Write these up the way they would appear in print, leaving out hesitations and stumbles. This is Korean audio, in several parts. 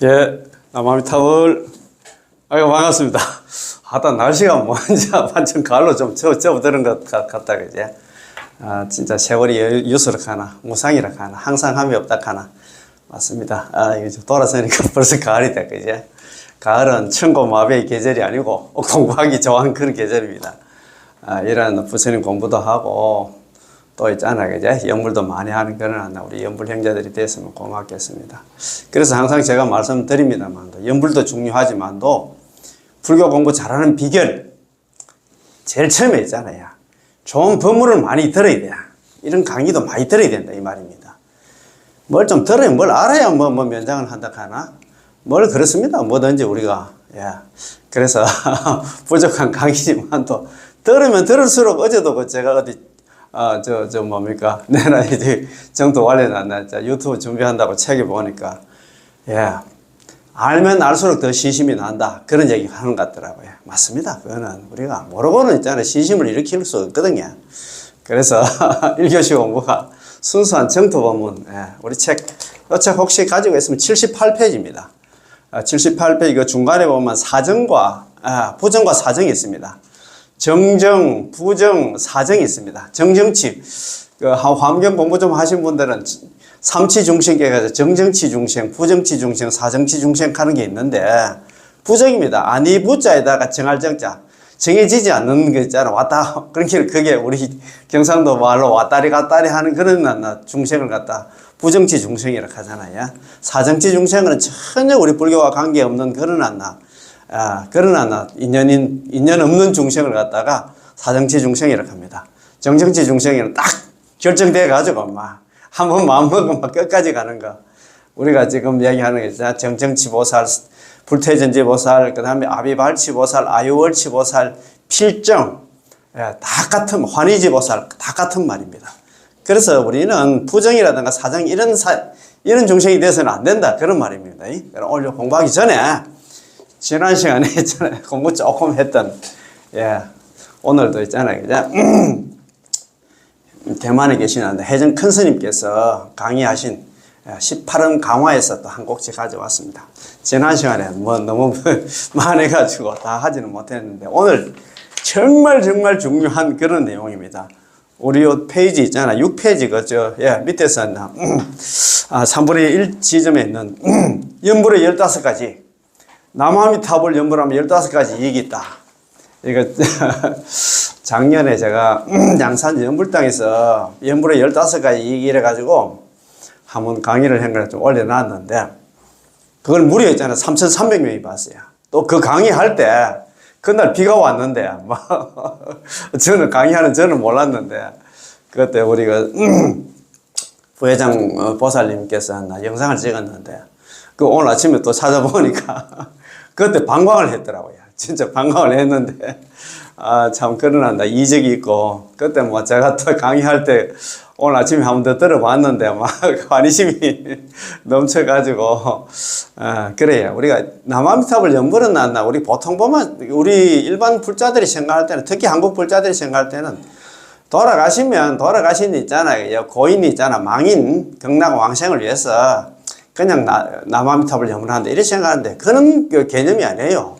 예, 남아미타월. 아이고, 반갑습니다. 하다 날씨가 뭐, 이제 완전 가을로 좀 접어드는 것 같다, 그제? 아, 진짜 세월이 유수로 가나, 무상이라 가나, 항상 함이 없다 가나. 맞습니다. 아, 이거 돌아서니까 벌써 가을이 다, 그제? 가을은 천고마비의 계절이 아니고, 공부하기 좋아하는 그런 계절입니다. 아, 이런 부처님 공부도 하고, 또 있잖아, 그제? 연불도 많이 하는 그런 우리 연불 형제들이 됐으면 고맙겠습니다. 그래서 항상 제가 말씀드립니다만, 연불도 중요하지만도, 불교 공부 잘하는 비결, 제일 처음에 있잖아요. 좋은 법문을 많이 들어야 돼. 이런 강의도 많이 들어야 된다, 이 말입니다. 뭘 좀 들어야, 뭘 알아야 뭐 면장을 한다 하나? 뭘 그렇습니다. 뭐든지 우리가. 예. 그래서, 부족한 강의지만 또, 들으면 들을수록 어제도 제가 어디, 뭡니까? 내가 이제 정도 관련한 유튜브 준비한다고 책에 보니까, 예. 알면 알수록 더 신심이 난다. 그런 얘기 하는 것 같더라고요. 맞습니다. 그거는 우리가 모르고는 있잖아요. 신심을 일으킬 수 없거든요. 그래서 1교시 공부가 순수한 정토 법문, 예. 우리 이 책 혹시 가지고 있으면 78페이지입니다. 78페이지 그 중간에 보면 사정과, 부정과 사정이 있습니다. 정정, 부정, 사정이 있습니다. 정정치, 환경 공부 좀 하신 분들은 삼치중생계 가서 정정치 중생, 부정치 중생, 사정치 중생 하는 게 있는데, 부정입니다. 아니 부자에다가 정할 정자. 정해지지 않는 거 있잖아. 왔다. 그러니까 그게 우리 경상도 말로 왔다리 갔다리 하는 그런 중생을 갖다 부정치 중생이라고 하잖아요. 사정치 중생은 전혀 우리 불교와 관계없는 그런 인연 없는 중생을 갖다가 사정치 중생이라고 합니다. 정정치 중생에는 딱 결정돼 가지고 한번 마음 먹으면 끝까지 가는 거. 우리가 지금 얘기하는 게 있잖아. 정정치 보살, 불퇴전지 보살, 그 다음에 아비발치 보살, 아유월치 보살, 필정, 다 같은, 환희지 보살, 다 같은 말입니다. 그래서 우리는 부정이라든가 사정, 이런 중생이 돼서는 안 된다. 그런 말입니다. 오늘 공부하기 전에, 지난 시간에 있잖아요. 공부 조금 했던, 오늘도 있잖아요. 그죠? 대만에 계시는 혜정 큰 스님께서 강의하신 18음 강화에서 또 한 곡씩 가져왔습니다. 지난 시간에 너무 많아가지고 다 하지는 못했는데, 오늘 정말 중요한 그런 내용입니다. 우리 요 페이지 있잖아. 6페이지, 밑에서 3분의 1 지점에 있는 연불의 15가지. 남아미타불 연불하면 15가지 이익이 있다. 이거, 작년에 제가 양산 연불당에서 연불의 15가지 이익이래 가지고 한번 강의를 한 걸 좀 올려놨는데, 그걸 무려 있잖아요. 3,300명이 봤어요. 또 그 강의할 때, 그날 비가 왔는데, 저는 몰랐는데, 그때 우리가, 부회장 보살님께서 영상을 찍었는데, 오늘 아침에 또 찾아보니까, 그때 방광을 했더라고요. 진짜 방광을 했는데, 참, 이적이 있고, 그때 제가 또 강의할 때, 오늘 아침에 한 번 더 들어봤는데, 관심이 넘쳐가지고, 그래요. 우리가 남아미타불 연불은 우리 보통 보면, 우리 일반 불자들이 생각할 때는, 특히 한국 불자들이 생각할 때는, 돌아가신 있잖아요. 고인이 있잖아. 망인, 극락 왕생을 위해서, 그냥 남아미타불 연불하는데, 이렇게 생각하는데, 그런 개념이 아니에요.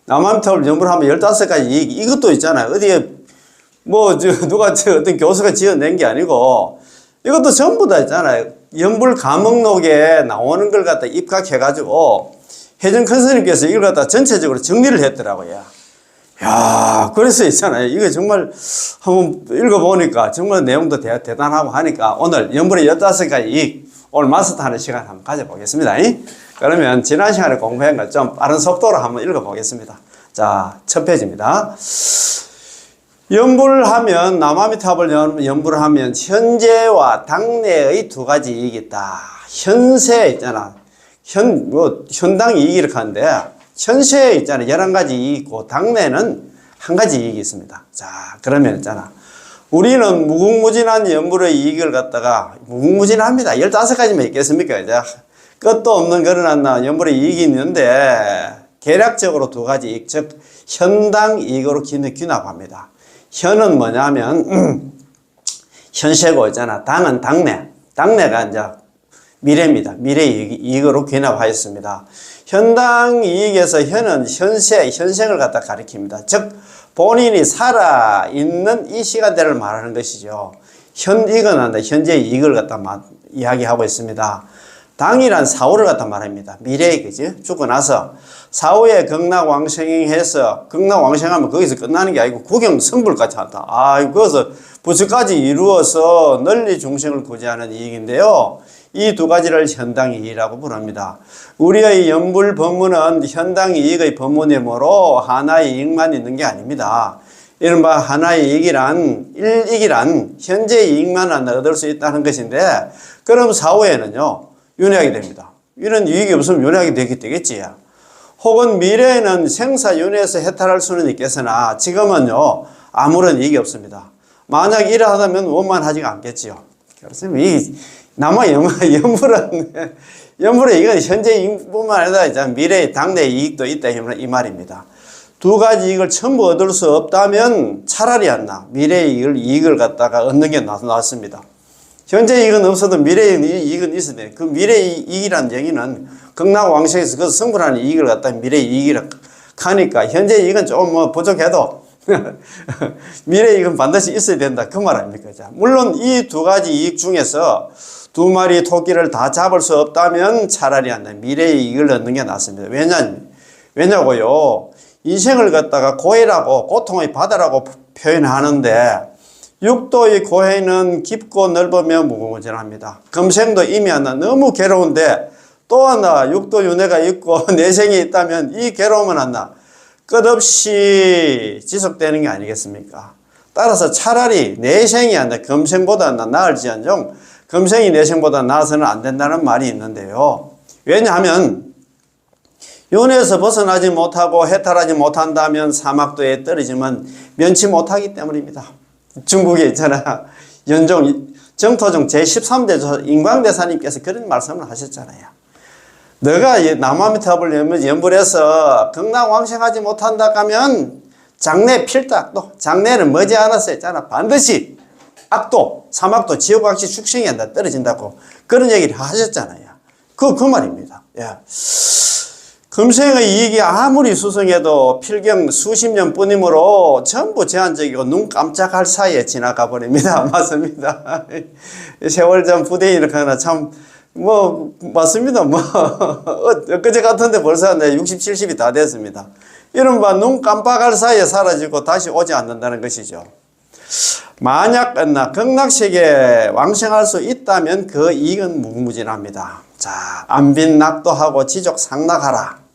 남아미타불 연불하면 15가지 이익, 이것도 있잖아요. 어디에, 누가 어떤 교수가 지어낸 게 아니고, 이것도 전부 다 있잖아요. 연불 가목록에 나오는 걸 갖다 입각해가지고, 혜정 큰 스님께서 이걸 갖다 전체적으로 정리를 했더라고요. 야, 그래서 있잖아요. 이거 정말 한번 읽어보니까 정말 내용도 대단하고 하니까 오늘 연불의 15가지 이익, 오늘 마스터하는 시간 한번 가져보겠습니다. 그러면 지난 시간에 공부한 걸 좀 빠른 속도로 한번 읽어보겠습니다. 자, 첫 페이지입니다. 연불하면, 남아미타불 연불하면 현재와 당내의 2가지 이익이 있다. 현세 있잖아. 현당 이익이 이렇게 하는데, 현세에 있잖아. 11가지 이익이 있고, 당내는 1가지 이익이 있습니다. 자, 그러면 있잖아. 우리는 무궁무진한 연불의 이익을 갖다가, 무궁무진합니다. 15가지만 있겠습니까? 이제 끝도 없는 그런 연불의 이익이 있는데, 계략적으로 2가지 이익, 즉, 현당 이익으로 귀납합니다. 현은 뭐냐면, 현세고 있잖아. 당은 당내. 당내가 이제 미래입니다. 미래 이익으로 귀납하였습니다. 현당 이익에서 현은 현생을 갖다 가리킵니다. 즉 본인이 살아있는 이 시간대를 말하는 것이죠. 현이익은 한다. 현재 이익을 갖다 이야기하고 있습니다. 당이란 사후를 갖다 말합니다. 미래에, 그지? 죽고 나서 사후에 극락왕생해서, 극락왕생하면 거기서 끝나는 게 아니고 구경성불까지 한다. 그것을 부처까지 이루어서 널리 중생을 구제하는 이익인데요. 이 두 가지를 현당이익이라고 부릅니다. 우리의 연불 법문은 현당이익의 법문이므로 하나의 이익만 있는 게 아닙니다. 이른바 하나의 이익이란, 일익이란 현재 이익만 얻을 수 있다는 것인데, 그럼 사후에는요, 윤회하게 됩니다. 이런 이익이 없으면 윤회하게 되겠지. 혹은 미래에는 생사윤회에서 해탈할 수는 있겠으나 지금은요, 아무런 이익이 없습니다. 만약 이러하다면 원만하지가 않겠지요. 그래서 남아 연불은 이건 현재 이익뿐만 아니라 미래의 당내 이익도 있다 이 말입니다. 두 가지 이익을 전부 얻을 수 없다면 차라리 미래의 이익을 갖다가 얻는 게 낫습니다. 현재 이익은 없어도 미래의 이익은 있어야 돼. 그 미래의 이익이라는 얘기는 극락왕생에서 그 성불하는 이익을 갖다 미래의 이익이라 하니까 현재 이익은 좀 부족해도 미래의 이익은 반드시 있어야 된다. 그 말 아닙니까? 물론 이 두 가지 이익 중에서 두 마리 토끼를 다 잡을 수 없다면 차라리 미래의 이익을 얻는 게 낫습니다. 왜냐고요? 인생을 갖다가 고해라고, 고통의 바다라고 표현하는데 육도의 고해는 깊고 넓으며 무궁무진합니다. 금생도 이미 너무 괴로운데 또 하나 육도윤회가 있고 내생이 있다면 이 괴로움은 끝없이 지속되는 게 아니겠습니까? 따라서 차라리 내생이 금생보다 나을지언정 금생이 내생보다 나아서는 안 된다는 말이 있는데요. 왜냐하면 윤회에서 벗어나지 못하고 해탈하지 못한다면 사막도에 떨어지면 면치 못하기 때문입니다. 중국에 있잖아. 정토종 제13대 인광대사님께서 그런 말씀을 하셨잖아요. 너가 남아미타불 연불해서 극락왕생하지 못한다 하면 장래 필탁도, 장래는 머지않아서 했잖아. 반드시 악도, 사막도, 지옥악시 축생이 떨어진다고 그런 얘기를 하셨잖아요. 그 말입니다. 예. 금생의 이익이 아무리 수성해도 필경 수십 년 뿐이므로 전부 제한적이고 눈 깜짝할 사이에 지나가 버립니다. 맞습니다. 세월 전 부대인을 하나 참, 맞습니다. 엊그제 같은데 벌써 60, 70이 다 됐습니다. 이른바 눈 깜빡할 사이에 사라지고 다시 오지 않는다는 것이죠. 만약 극락세계에 왕생할 수 있다면 그 이익은 무궁무진합니다. 자, 안빈낙도하고 지족상락하라.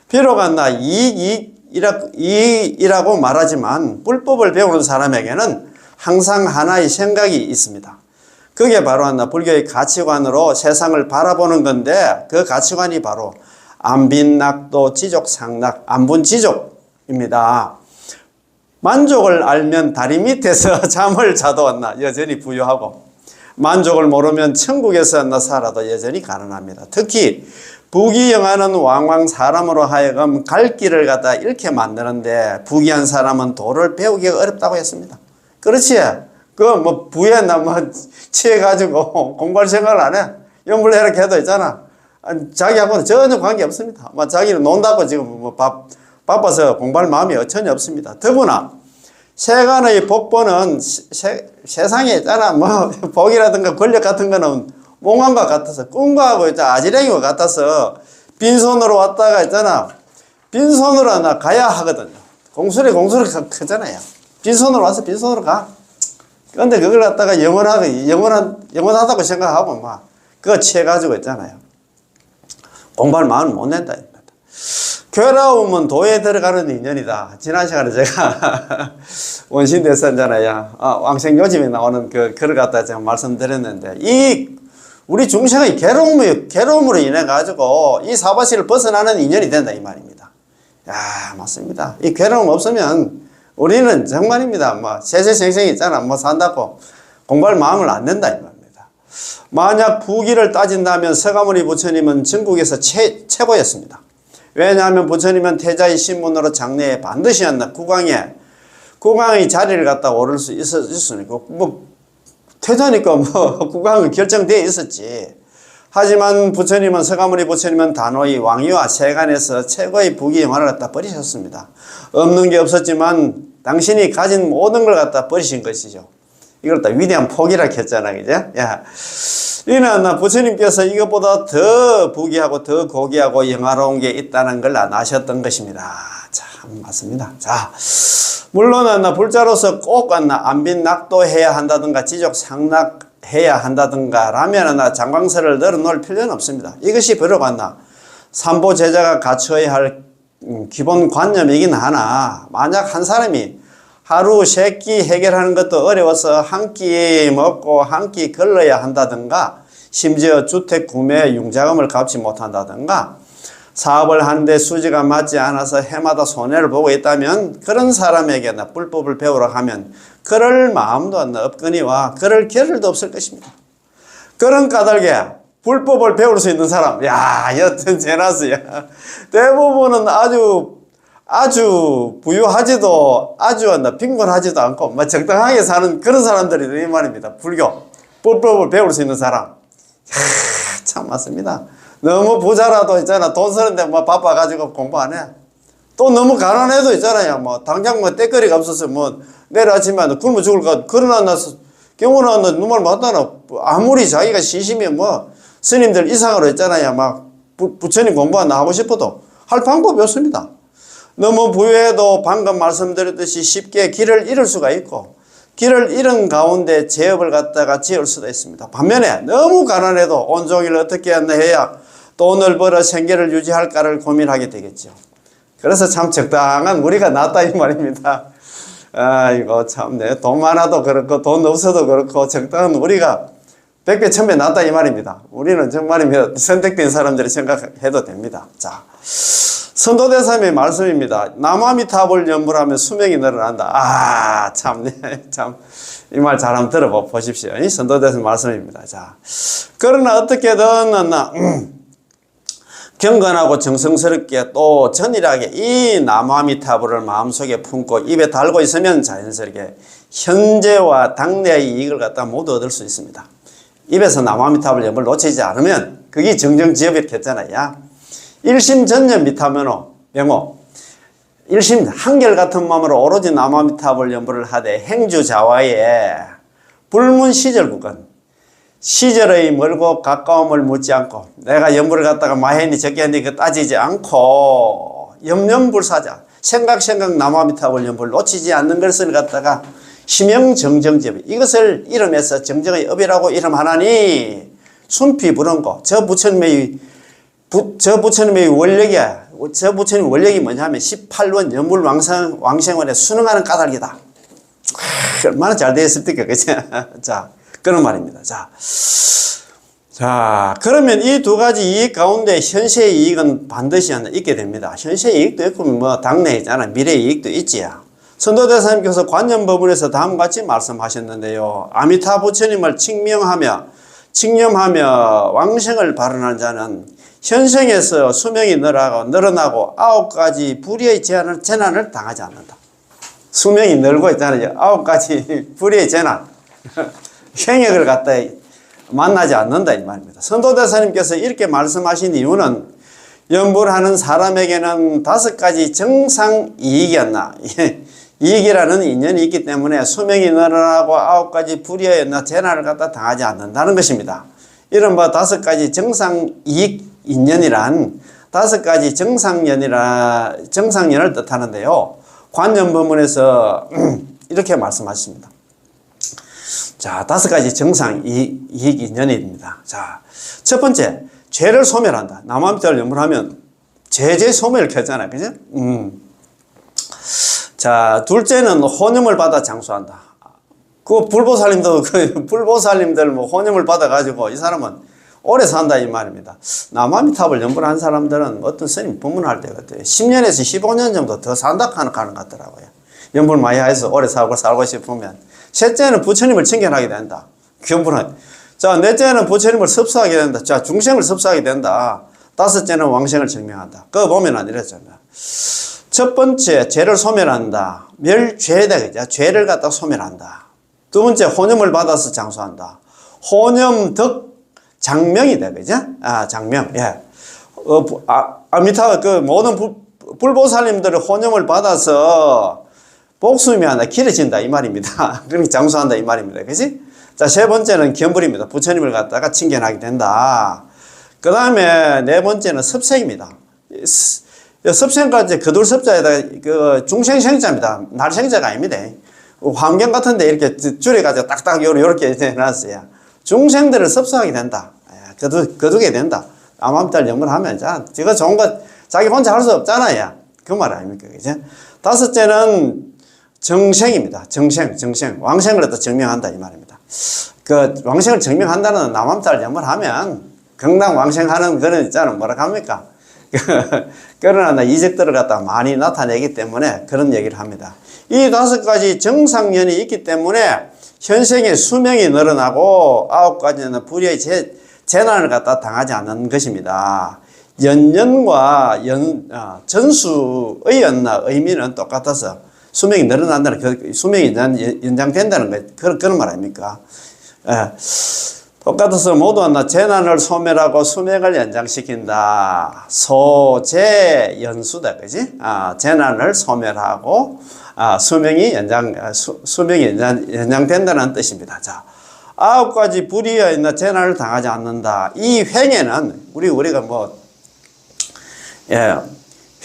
비록 이익이라고 말하지만 불법을 배우는 사람에게는 항상 하나의 생각이 있습니다. 그게 바로 불교의 가치관으로 세상을 바라보는 건데 그 가치관이 바로 안빈낙도 지족상락, 안분지족입니다. 만족을 알면 다리 밑에서 잠을 자도 여전히 부유하고 만족을 모르면 천국에서 살아도 여전히 가난합니다. 특히 부귀영화는 왕왕 사람으로 하여금 갈 길을 갖다 잃게 만드는데 부귀한 사람은 도를 배우기가 어렵다고 했습니다. 그렇지? 부에 취해가지고 공부할 생각을 안 해. 연불해라 해도 있잖아. 자기하고는 전혀 관계 없습니다. 자기는 논다고 지금 바빠서 공부할 마음이 전혀 없습니다. 더구나 세간의 복보는 세상에 있잖아. 복이라든가 권력 같은 거는 몽환과 같아서 꿈과 아지랭이와 같아서 빈손으로 왔다가 있잖아. 빈손으로 가야 하거든요. 공수리 크잖아요. 빈손으로 와서 빈손으로 가. 근데 그걸 갖다가 영원하다고 생각하고 그거 취해가지고 있잖아요. 공부할 마음을 못 낸다. 괴로움은 도에 들어가는 인연이다. 지난 시간에 제가 원신대사잖아요. 왕생 요즘에 나오는 글을 갖다 제가 말씀드렸는데 우리 중생의 괴로움으로 인해 가지고 이 사바시를 벗어나는 인연이 된다 이 말입니다. 맞습니다. 이 괴로움 없으면 우리는 정말입니다. 세세생생이 있잖아. 산다고 공부할 마음을 안 낸다 이 말입니다. 만약 부귀를 따진다면 서가모니 부처님은 전국에서 최고였습니다. 왜냐하면 부처님은 태자의 신문으로 장래에 반드시 국왕의 자리를 갖다 오를 수 있으니까 태자니까 국왕은 결정되어 있었지. 하지만 부처님은, 서가모니 부처님은 단호히 왕위와 세간에서 최고의 부귀영화를 갖다 버리셨습니다. 없는 게 없었지만 당신이 가진 모든 걸 갖다 버리신 것이죠. 이걸 다 위대한 포기라 했잖아, 그죠? 야, 이는 부처님께서 이것보다 더 부귀하고 더 고귀하고 영화로운 게 있다는 걸 아셨던 것입니다. 참 맞습니다. 자, 물론 불자로서 꼭 안빈낙도해야 한다든가 지족 상락해야 한다든가 라면 장광설을 늘어놓을 필요는 없습니다. 이것이 바로 삼보 제자가 갖춰야 할 기본 관념이긴 하나, 만약 한 사람이 하루 세 끼 해결하는 것도 어려워서 한 끼 먹고 한 끼 걸러야 한다든가, 심지어 주택 구매 융자금을 갚지 못한다든가, 사업을 하는데 수지가 맞지 않아서 해마다 손해를 보고 있다면 그런 사람에게 불법을 배우러 가면 그럴 마음도 없거니와 그럴 겨를도 없을 것입니다. 그런 까닭에 불법을 배울 수 있는 사람, 야, 여튼 제나스야. 대부분은 아주 부유하지도 아주 빈곤하지도 않고 적당하게 사는 그런 사람들이 이 말입니다. 불교 불법을 배울 수 있는 사람. 참 맞습니다. 너무 부자라도 있잖아, 돈 쓰는데 바빠가지고 공부 안 해. 또 너무 가난해도 있잖아요. 당장 떼거리가 없어서 내일 아침에 굶어 죽을 것, 그러나 경우는 눈물 맞다나 아무리 자기가 시심이 스님들 이상으로 있잖아요. 부처님 공부 하고 싶어도 할 방법이 없습니다. 너무 부유해도 방금 말씀드렸듯이 쉽게 길을 잃을 수가 있고, 길을 잃은 가운데 죄업을 갖다가 지을 수도 있습니다. 반면에 너무 가난해도 온종일 어떻게 해야 돈을 벌어 생계를 유지할까를 고민하게 되겠죠. 그래서 참 적당한 우리가 낫다 이 말입니다. 이거 참네. 돈 많아도 그렇고 돈 없어도 그렇고 적당한 우리가 백배 천배 낫다 이 말입니다. 우리는 정말이면 선택된 사람들이 생각해도 됩니다. 자, 선도대사님의 말씀입니다. 남아미타불 연불하면 수명이 늘어난다. 참네. 참 이 말 잘 한번 들어보십시오. 이 선도대사님 말씀입니다. 자, 그러나 어떻게든 경건하고 정성스럽게 또 전일하게 이 남아미타불을 마음속에 품고 입에 달고 있으면 자연스럽게 현재와 당내의 이익을 갖다 모두 얻을 수 있습니다. 입에서 남아미타불 연불 놓치지 않으면 그게 정정지업이렇게 했잖아요. 일심전념 미타면호 명호, 일심 한결같은 마음으로 오로지 남아미타불 연불을 하되 행주자와의 불문시절 구건, 시절의 멀고 가까움을 묻지 않고 내가 연불을 갖다가 많이 했니 적게 했니 그 따지지 않고 염염불사자 생각 남아미타불 연불 놓치지 않는 것을 갖다가 심영정정지업, 이것을 이름에서 정정의 업이라고 이름하나니 순피 불언고, 저 부처님의 원력이 뭐냐면 18원 연불 왕생원에 순응하는 까닭이다. 얼마나 잘 되었을까, 그치? 자, 그런 말입니다. 자, 그러면 이 두 가지 이익 가운데 현세의 이익은 반드시 있게 됩니다. 현세의 이익도 있고, 당내에 있잖아. 미래의 이익도 있지요. 선도대사님께서 관념법문에서 다음과 같이 말씀하셨는데요. 아미타 부처님을 칭념하며 왕생을 발언한 자는 현생에서 수명이 늘어나고 9가지 불의의 재난을 당하지 않는다. 수명이 늘고 있잖아요. 9가지 불의의 재난. 행역을 갖다 만나지 않는다 이 말입니다. 선도대사님께서 이렇게 말씀하신 이유는 연불하는 사람에게는 5가지 정상 이익이었나, 이익이라는 인연이 있기 때문에 수명이 늘어나고 9가지 불의의 재난을 갖다 당하지 않는다는 것입니다. 이른바 5가지 정상 이익 인연이란 5가지 정상연을 뜻하는데요. 관념법문에서 이렇게 말씀하십니다. 자, 5가지 정상 이익 인연입니다. 자, 첫 번째, 죄를 소멸한다. 남아미타불 연불하면 죄 소멸을 켰잖아요. 그죠? 자, 둘째는 혼염을 받아 장수한다. 불보살님들 혼염을 받아가지고 이 사람은 오래 산다 이 말입니다. 남아미타불 연불한 사람들은 어떤 스님 법문할 때 같아요. 10년에서 15년 정도 더 산다 하는 것 같더라고요. 연불 많이 해서 오래 살고 싶으면. 셋째는 부처님을 칭견하게 된다. 견불한. 자, 넷째는 부처님을 섭수하게 된다. 자, 중생을 섭수하게 된다. 5째는 왕생을 증명한다. 그거 보면 이랬잖아. 첫 번째, 죄를 소멸한다. 멸죄다. 그죠? 죄를 갖다 소멸한다. 두 번째, 혼염을 받아서 장수한다. 혼염 덕 장명이다. 그죠? 장명. 예. 아미타, 그 모든 불보살님들의 혼념을 받아서 복수임이 하나 길어진다. 이 말입니다. 그러니까 장수한다. 이 말입니다. 그지? 자, 세 번째는 견불입니다. 부처님을 갖다가 칭견하게 된다. 그 다음에 네 번째는 섭생입니다. 섭생까지 거둘섭자에다가 그 중생생자입니다. 날생자가 아닙니다. 환경 같은데 이렇게 줄여가지고 딱딱 요렇게 해놨어요. 중생들을 섭생하게 된다. 거두게 된다. 암암달 영문하면, 자, 저거 좋은 거 자기 혼자 할 수 없잖아요. 그 말 아닙니까? 그죠? 다섯째는 정생입니다. 정생. 왕생을 갖다 증명한다. 이 말입니다. 그 왕생을 증명한다는 남암달 영문하면 경당 왕생하는 그런 있잖아. 뭐라 합니까? 그러나 이적들을 갖다 많이 나타내기 때문에 그런 얘기를 합니다. 이 다섯 가지 정상연이 있기 때문에 현생의 수명이 늘어나고 아홉 가지는 불의의 재난을 갖다 당하지 않는 것입니다. 연년과 전수의 의미는 똑같아서 수명이 늘어난다는, 수명이 연장된다는 거, 그런 말 아닙니까? 예. 똑같아서 모두 재난을 소멸하고 수명을 연장시킨다. 소재연수다. 그지? 재난을 소멸하고, 수명이 연장된다는 뜻입니다. 자, 아홉 가지 불의에 있는 재난을 당하지 않는다. 이 횡에는, 우리가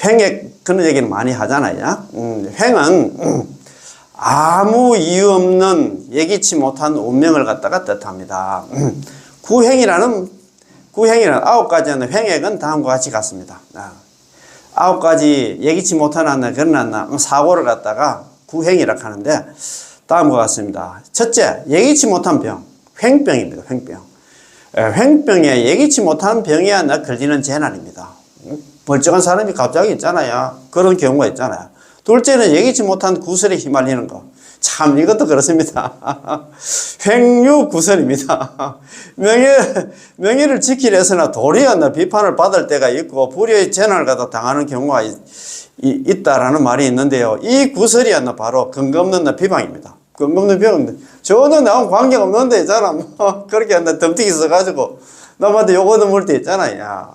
횡에 그런 얘기는 많이 하잖아요. 횡은, 아무 이유 없는 예기치 못한 운명을 갖다가 뜻합니다. 구행이라는 아홉 가지는 횡액은 다음과 같이 같습니다. 아홉 가지 예기치 못한 그런 사고를 갖다가 구행이라고 하는데 다음과 같습니다. 첫째, 예기치 못한 병, 횡병입니다. 횡병. 횡병에 예기치 못한 병에 걸리는 재난입니다. 멀쩡한 사람이 갑자기 있잖아요. 그런 경우가 있잖아요. 둘째는 예기치 못한 구설에 휘말리는 거. 참, 이것도 그렇습니다. 횡유구설입니다. 명예를 지키려 해서나 도리어 비판을 받을 때가 있고, 불의의 재난을 갖다 당하는 경우가 있다라는 말이 있는데요. 이 구설이 바로 근거 없는 비방입니다. 근거 없는 비방. 저는 나하고 관계가 없는데 있잖아. 그렇게 덤티기 써가지고, 남한테 요거도 물 때 있잖아요.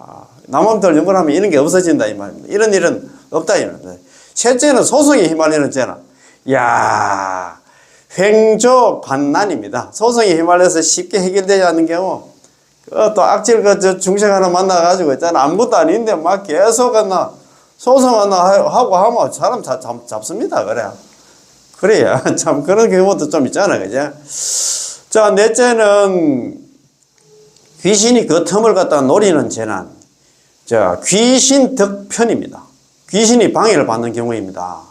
남한테 연구하면 이런 게 없어진다, 이 말입니다. 이런 일은 없다, 이 말입니다. 셋째는 소송에 휘말리는 재난. 이야, 횡조 관난입니다. 소송에 휘말려서 쉽게 해결되지 않는 경우, 또 악질 중생 하나 만나가지고 있잖아. 아무것도 아닌데 막 계속 소송 하나 하고 하면 사람 잡습니다. 그래야. 참 그런 경우도 좀 있잖아. 그죠? 자, 넷째는 귀신이 그 틈을 갖다 노리는 재난. 자, 귀신 덕편입니다. 귀신이 방해를 받는 경우입니다.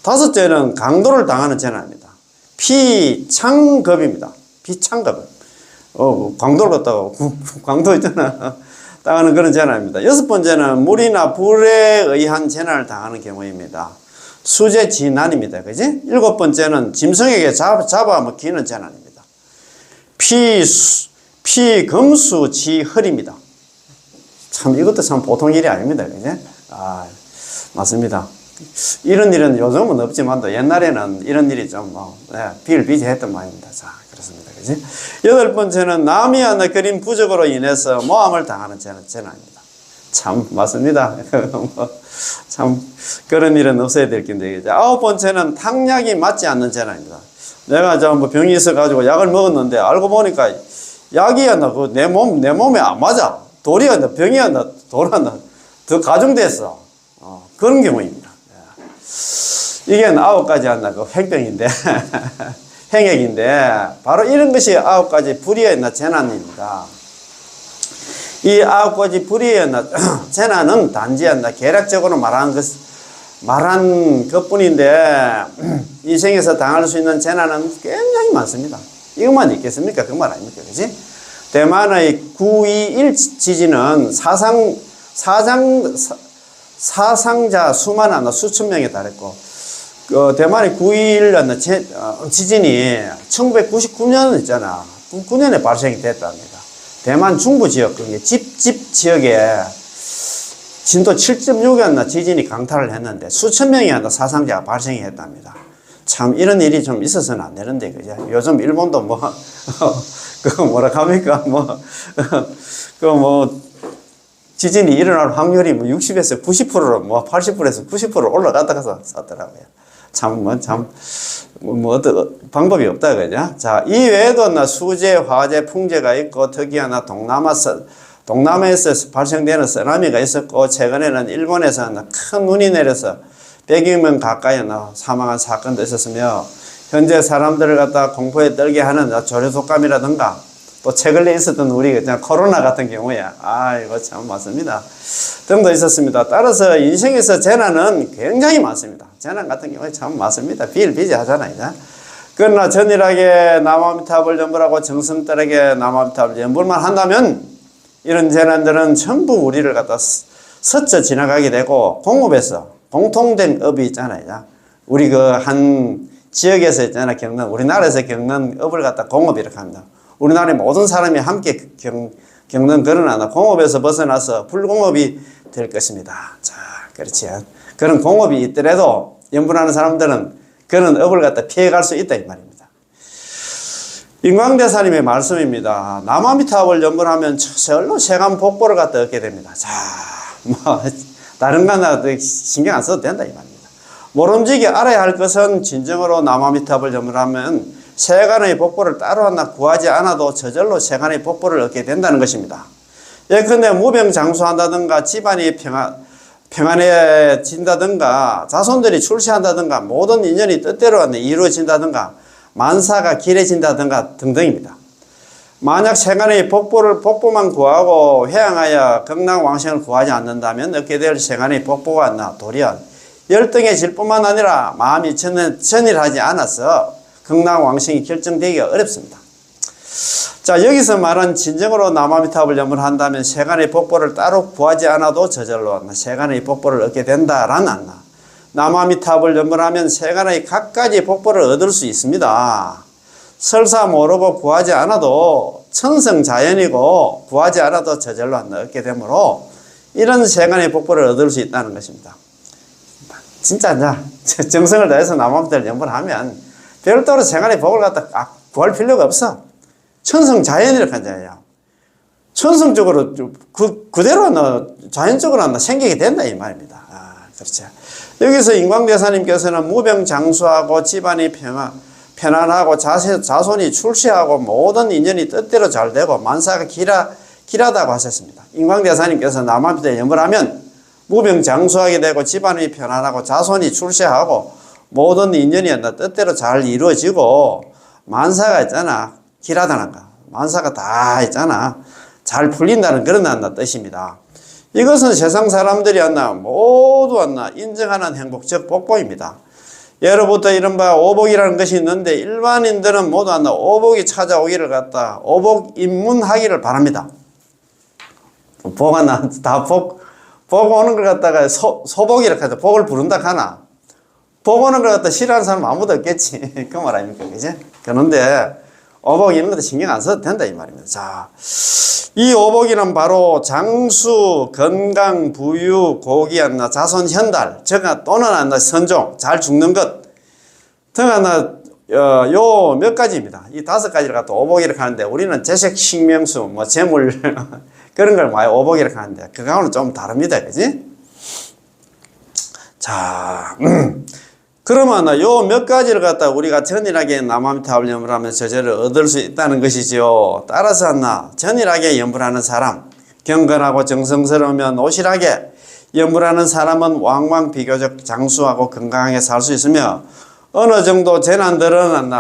다섯째는 강도를 당하는 재난입니다. 피창겁입니다. 피창겁. 강도를 갖다가, 강도 있잖아. 당하는 그런 재난입니다. 여섯 번째는 물이나 불에 의한 재난을 당하는 경우입니다. 수재진난입니다. 그지? 일곱 번째는 짐승에게 잡아먹히는 재난입니다. 피금수지허입니다. 참, 이것도 참 보통 일이 아닙니다. 그지? 맞습니다. 이런 일은 요즘은 없지만도 옛날에는 이런 일이 좀 비일비재했던 모양입니다. 자, 그렇습니다. 그지? 여덟 번째는 남이 그린 부적으로 인해서 모함을 당하는 재난입니다. 참, 맞습니다. 참, 그런 일은 없어야 될 텐데. 아홉 번째는 탕약이 맞지 않는 재난입니다. 내가 병이 있어가지고 약을 먹었는데 알고 보니까 약이 내 몸에 안 맞아. 돌이 병이 더 가중됐어. 그런 경우입니다. 이게 아홉 가지 횡병인데, 행액인데, 바로 이런 것이 아홉 가지 불의의 재난입니다. 이 아홉 가지 불의의 재난은 단지 계략적으로 말한 것뿐인데, 인생에서 당할 수 있는 재난은 굉장히 많습니다. 이것만 있겠습니까? 그 말 아닙니까? 그지? 대만의 9.21 지진은 사상자 수만 수천 명에 달했고, 대만의 9.21 지진이 1999년 있잖아. 9년에 발생이 됐답니다. 대만 중부 지역, 집 지역에 진도 7.6의 지진이 강타를 했는데 수천 명의 사상자가 발생이 했답니다. 참 이런 일이 좀 있어서는 안 되는데, 그죠? 요즘 일본도 그거 뭐라 합니까? 지진이 일어날 확률이 60에서 90%로 80%에서 90% 올라갔다가 샀더라고요. 어떤 방법이 없다, 그죠? 자, 이 외에도 수재, 화재, 풍재가 있고, 특히나 동남아에서 발생되는 쓰나미가 있었고, 최근에는 일본에서 큰 눈이 내려서 100여 명 가까이 사망한 사건도 있었으며, 현재 사람들을 갖다 공포에 떨게 하는 조류독감이라든가, 또 최근에 있었던 우리 그냥 코로나 같은 경우에, 이거 참 많습니다. 등도 있었습니다. 따라서 인생에서 재난은 굉장히 많습니다. 재난 같은 경우에 참 많습니다. 비일비재하잖아요. 그러나 전일하게 남아미타불 연불하고 정성떨하게 남아미타불 연불만 한다면 이런 재난들은 전부 우리를 갖다 스쳐 지나가게 되고, 공업에서 공통된 업이 있잖아요. 우리 그 한 지역에서 있잖아, 우리나라에서 겪는 업을 갖다 공업 이렇게 합니다. 우리나라의 모든 사람이 함께 겪는 그런 공업에서 벗어나서 불공업이 될 것입니다. 자, 그렇지. 그런 공업이 있더라도 연분하는 사람들은 그런 업을 갖다 피해갈 수 있다, 이 말입니다. 인광대사님의 말씀입니다. 남아미타불 연분하면 저절로 세간 복보를 갖다 얻게 됩니다. 자, 다른 거 신경 안 써도 된다, 이 말입니다. 모름지기 알아야 할 것은 진정으로 남아미타불 연분하면 세간의 복보를 따로 하나 구하지 않아도 저절로 세간의 복보를 얻게 된다는 것입니다. 예컨대 무병장수한다든가 집안이 평안해진다든가 자손들이 출세한다든가 모든 인연이 뜻대로 이루어진다든가 만사가 길해진다든가 등등입니다. 만약 세간의 복보만 구하고 회양하여 극락왕생을 구하지 않는다면 얻게 될 세간의 복보가 도리어 열등해질 뿐만 아니라 마음이 전일하지 않아서 극락왕생이 결정되기가 어렵습니다. 자, 여기서 말한 진정으로 남아미타불 연불한다면 세간의 복보를 따로 구하지 않아도 저절로 세간의 복보를 얻게 된다라는 남아미타불 연불하면 세간의 각가지 복보를 얻을 수 있습니다. 설사 모르고 구하지 않아도 천성자연이고 구하지 않아도 저절로 얻게 되므로 이런 세간의 복보를 얻을 수 있다는 것입니다. 진짜 정성을 다해서 남아미타불 연불하면 별도로 세간의 복을 갖다 구할 필요가 없어. 천성자연이라고 하잖아요. 천성적으로 그대로 자연적으로 생기게 된다, 이 말입니다. 그렇죠. 여기서 인광대사님께서는 무병장수하고 집안이 편안하고 자손이 출세하고 모든 인연이 뜻대로 잘 되고 만사가 길하다고 하셨습니다. 인광대사님께서 남아미타불 연불하면 무병장수하게 되고 집안이 편안하고 자손이 출세하고 모든 인연이 뜻대로 잘 이루어지고 만사가 있잖아, 길하다는 거. 만사가 다 있잖아, 잘 풀린다는 그런 뜻입니다. 이것은 세상 사람들이 모두 인정하는 행복적 복보입니다. 예로부터 이른바 오복이라는 것이 있는데 일반인들은 모두 오복이 찾아오기를 갖다 오복 입문하기를 바랍니다. 보고 오는 걸 갖다가 소복이라고 하죠. 복을 부른다 하나. 보고 오는 걸 갖다 싫어하는 사람 아무도 없겠지. 그 말 아닙니까? 그지? 그런데 오복 이런 것도 신경 안 써도 된다, 이 말입니다. 자, 이 오복이는 바로 장수, 건강, 부유, 고기, 자손, 현달, 또는 선종, 잘 죽는 것 등 요 몇 가지입니다. 이 5가지를 갖다 오복이라고 하는데 우리는 재색, 식명수, 재물 그런 걸 많이 오복이라고 하는데 그거하고는 좀 다릅니다. 그지? 자, 그러면 요 몇 가지를 갖다 우리가 전일하게 남아미타불 연불하면 저절을 얻을 수 있다는 것이죠. 따라서 전일하게 연불하는 사람, 경건하고 정성스러우면 오실하게 연불하는 사람은 왕왕 비교적 장수하고 건강하게 살 수 있으며 어느 정도 재난들은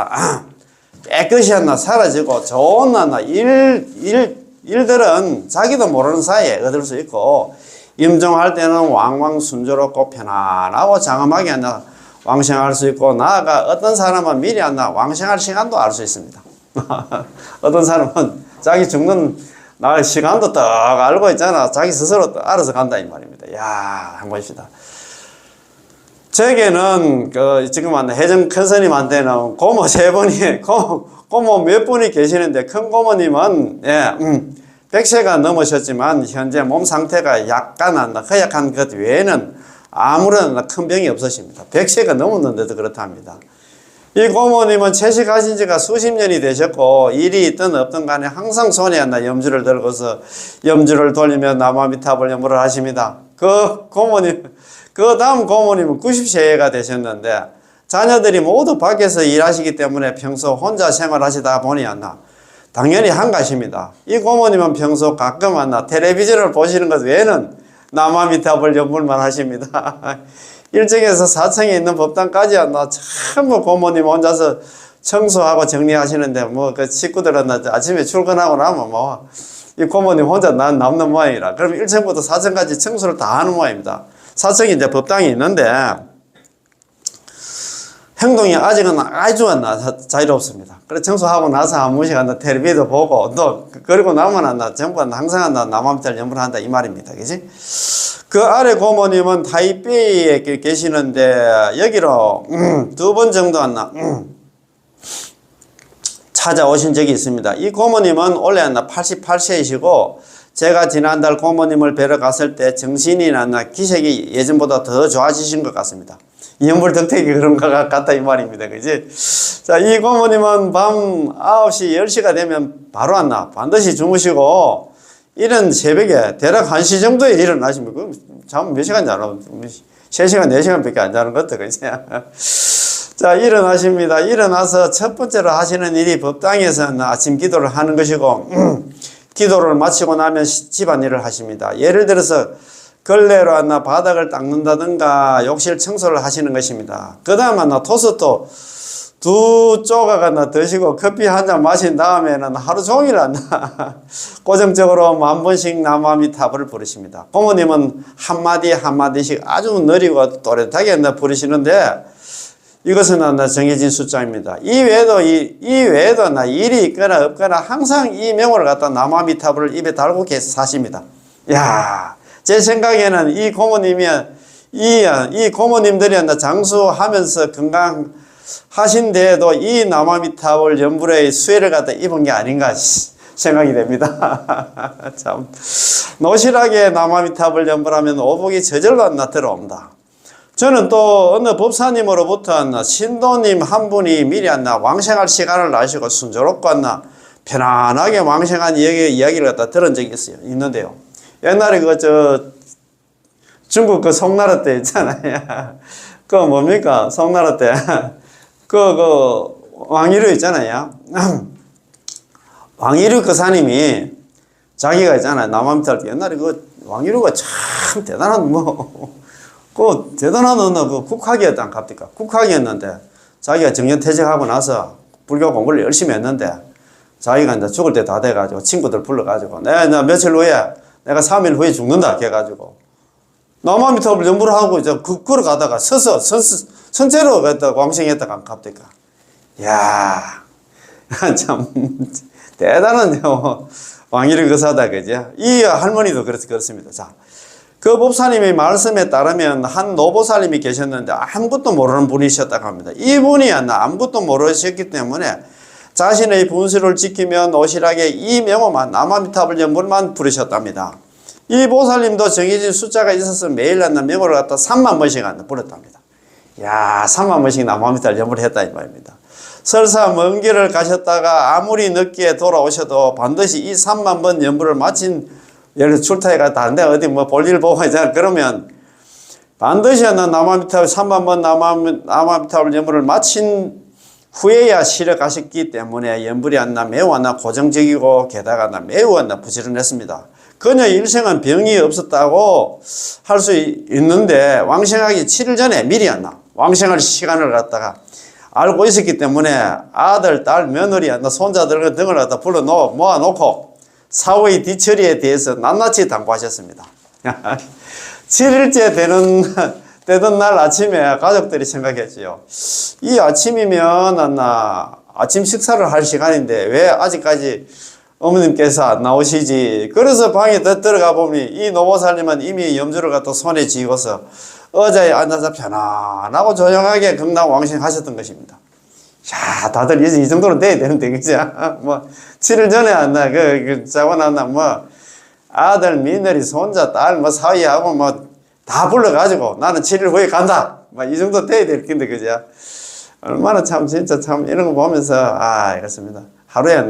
깨끗이 사라지고 좋은 일들은 자기도 모르는 사이에 얻을 수 있고 임종할 때는 왕왕 순조롭고 편안하고 장엄하게 왕생할 수 있고 나아가 어떤 사람은 미리 왕생할 시간도 알 수 있습니다. 어떤 사람은 자기 죽는 날 시간도 딱 알고 있잖아. 자기 스스로 알아서 간다, 이 말입니다. 야, 한번 봅시다. 제게는 지금 해정 큰스님한테는 고모 3분이 고모 몇 분이 계시는데 큰 고모님은 100세가 넘으셨지만 현재 몸 상태가 약간 허약한 것 외에는 아무런 큰 병이 없으십니다. 100세가 넘었는데도 그렇답니다. 이 고모님은 채식하신 지가 수십 년이 되셨고, 일이 있든 없든 간에 항상 손에 염주를 들고서 염주를 돌리며 남아미타불 염불을 하십니다. 그 다음 고모님은 90세가 되셨는데, 자녀들이 모두 밖에서 일하시기 때문에 평소 혼자 생활하시다 보니 당연히 한가십니다. 이 고모님은 평소 가끔 텔레비전을 보시는 것 외에는 남아미타불 염불만 하십니다. 1층에서 4층에 있는 법당까지 전부 고모님 혼자서 청소하고 정리하시는데, 그 식구들은 아침에 출근하고 나면 이 고모님 혼자 남는 모양이라. 그럼 1층부터 4층까지 청소를 다 하는 모양입니다. 4층에 이제 법당이 있는데, 행동이 아직은 아주 자유롭습니다. 그래 청소하고 나서 한 번씩 텔레비도 보고, 또 그리고 나면 전부 항상 남아미타불 염불을 한다 이 말입니다. 그지? 그 아래 고모님은 타이베이에 계시는데, 여기로 2번 정도 찾아오신 적이 있습니다. 이 고모님은 원래 88세이시고, 제가 지난달 고모님을 뵈러 갔을 때 정신이 기색이 예전보다 더 좋아지신 것 같습니다. 염불 덕택이 그런 것 같다 이 말입니다. 그지? 자, 이 고모님은 밤 9시, 10시가 되면 바로 반드시 주무시고, 이런 새벽에 대략 1시 정도에 일어나시면, 잠 몇 시간 자나? 3시간, 4시간 밖에 안 자는 것도, 그지? 자, 일어나십니다. 일어나서 첫 번째로 하시는 일이 법당에서 아침 기도를 하는 것이고, 기도를 마치고 나면 집안일을 하십니다. 예를 들어서, 걸레로 바닥을 닦는다든가 욕실 청소를 하시는 것입니다. 그 다음 토스트 2조각 드시고 커피 한 잔 마신 다음에는 하루 종일 고정적으로 10,000번씩 남아미타불을 부르십니다. 고모님은 한마디 한마디씩 아주 느리고 또렷하게 부르시는데, 이것은 정해진 숫자입니다. 이 외에도 일이 있거나 없거나 항상 이 명호를 갖다 남아미타불을 입에 달고 사십니다. 야, 제 생각에는 이 고모님들이 장수하면서 건강하신 데에도 이 남아미타불 염불의 수혜를 갖다 입은 게 아닌가 생각이 됩니다. 참, 노실하게 남아미타불 염불하면 오복이 저절로 들어옵니다. 저는 또 어느 법사님으로부터 신도님 한 분이 미리 왕생할 시간을 나시고 순조롭고 편안하게 왕생한 이야기를 갖다 들은 적이 있는데요. 옛날에 중국 송나라 때 있잖아요. 뭡니까? 송나라 때. 왕이류 있잖아요. 왕이류 사님이 자기가 있잖아요. 남아미타불 옛날에 왕이류가 참 대단한 대단한 국학이었단 갑니까? 국학이었는데, 자기가 정년퇴직하고 나서 불교 공부를 열심히 했는데, 자기가 이제 죽을 때 다 돼가지고 친구들 불러가지고, 내가 며칠 후에 내가 3일 후에 죽는다 해가지고 남아미타불 염불을 하고 이제 걸어가다가 서서 선체로 왕생했다 갑니까? 이야, 참 대단한 왕이류 거사다, 그죠? 이 할머니도 그렇습니다. 자, 그 법사님의 말씀에 따르면 한 노보살님이 계셨는데 아무것도 모르는 분이셨다고 합니다. 이분이 아무것도 모르셨기 때문에 자신의 분수를 지키며 노실하게 이 명호만 남아미타불 염불만 부르셨답니다. 이 보살님도 정해진 숫자가 있어서 매일 명호를 갖다 30,000번씩 부르답니다. 야, 30,000번씩 남아미타불 염불을 했다 이 말입니다. 설사 먼 길을 가셨다가 아무리 늦게 돌아오셔도 반드시 이 30,000번 염불을 마친, 예를 들어 출타해가 다른데 어디 볼일 보고 하잖아. 그러면 반드시 남아미타불 30,000번 남아미타불 염불을 마친 후에야 실어 가셨기 때문에 염불이 매우 고정적이고 게다가 매우 부지런했습니다. 그녀 일생은 병이 없었다고 할 수 있는데 왕생하기 7일 전에 미리 왕생할 시간을 갖다가 알고 있었기 때문에 아들, 딸, 며느리, 손자들 등을 갖다 모아놓고 사후의 뒤처리에 대해서 낱낱이 당부하셨습니다. 7일째 되던 날 아침에 가족들이 생각했지요. 이 아침이면 아침 식사를 할 시간인데 왜 아직까지 어머님께서 안 나오시지? 그래서 방에 들어가 보니 이 노보살님은 이미 염주를 갖다 손에 쥐고서 의자에 앉아서 편안하고 조용하게 금강왕생하셨던 것입니다. 야, 다들 이제 이 정도는 돼야 되는데, 그죠? 7일 전에 자고 아들, 며느리, 손자, 딸, 사위하고 다 불러가지고 나는 7일 후에 간다. 이 정도 돼야 될 텐데, 그죠? 얼마나 참, 진짜 참, 이런 거 보면서, 이렇습니다. 하루에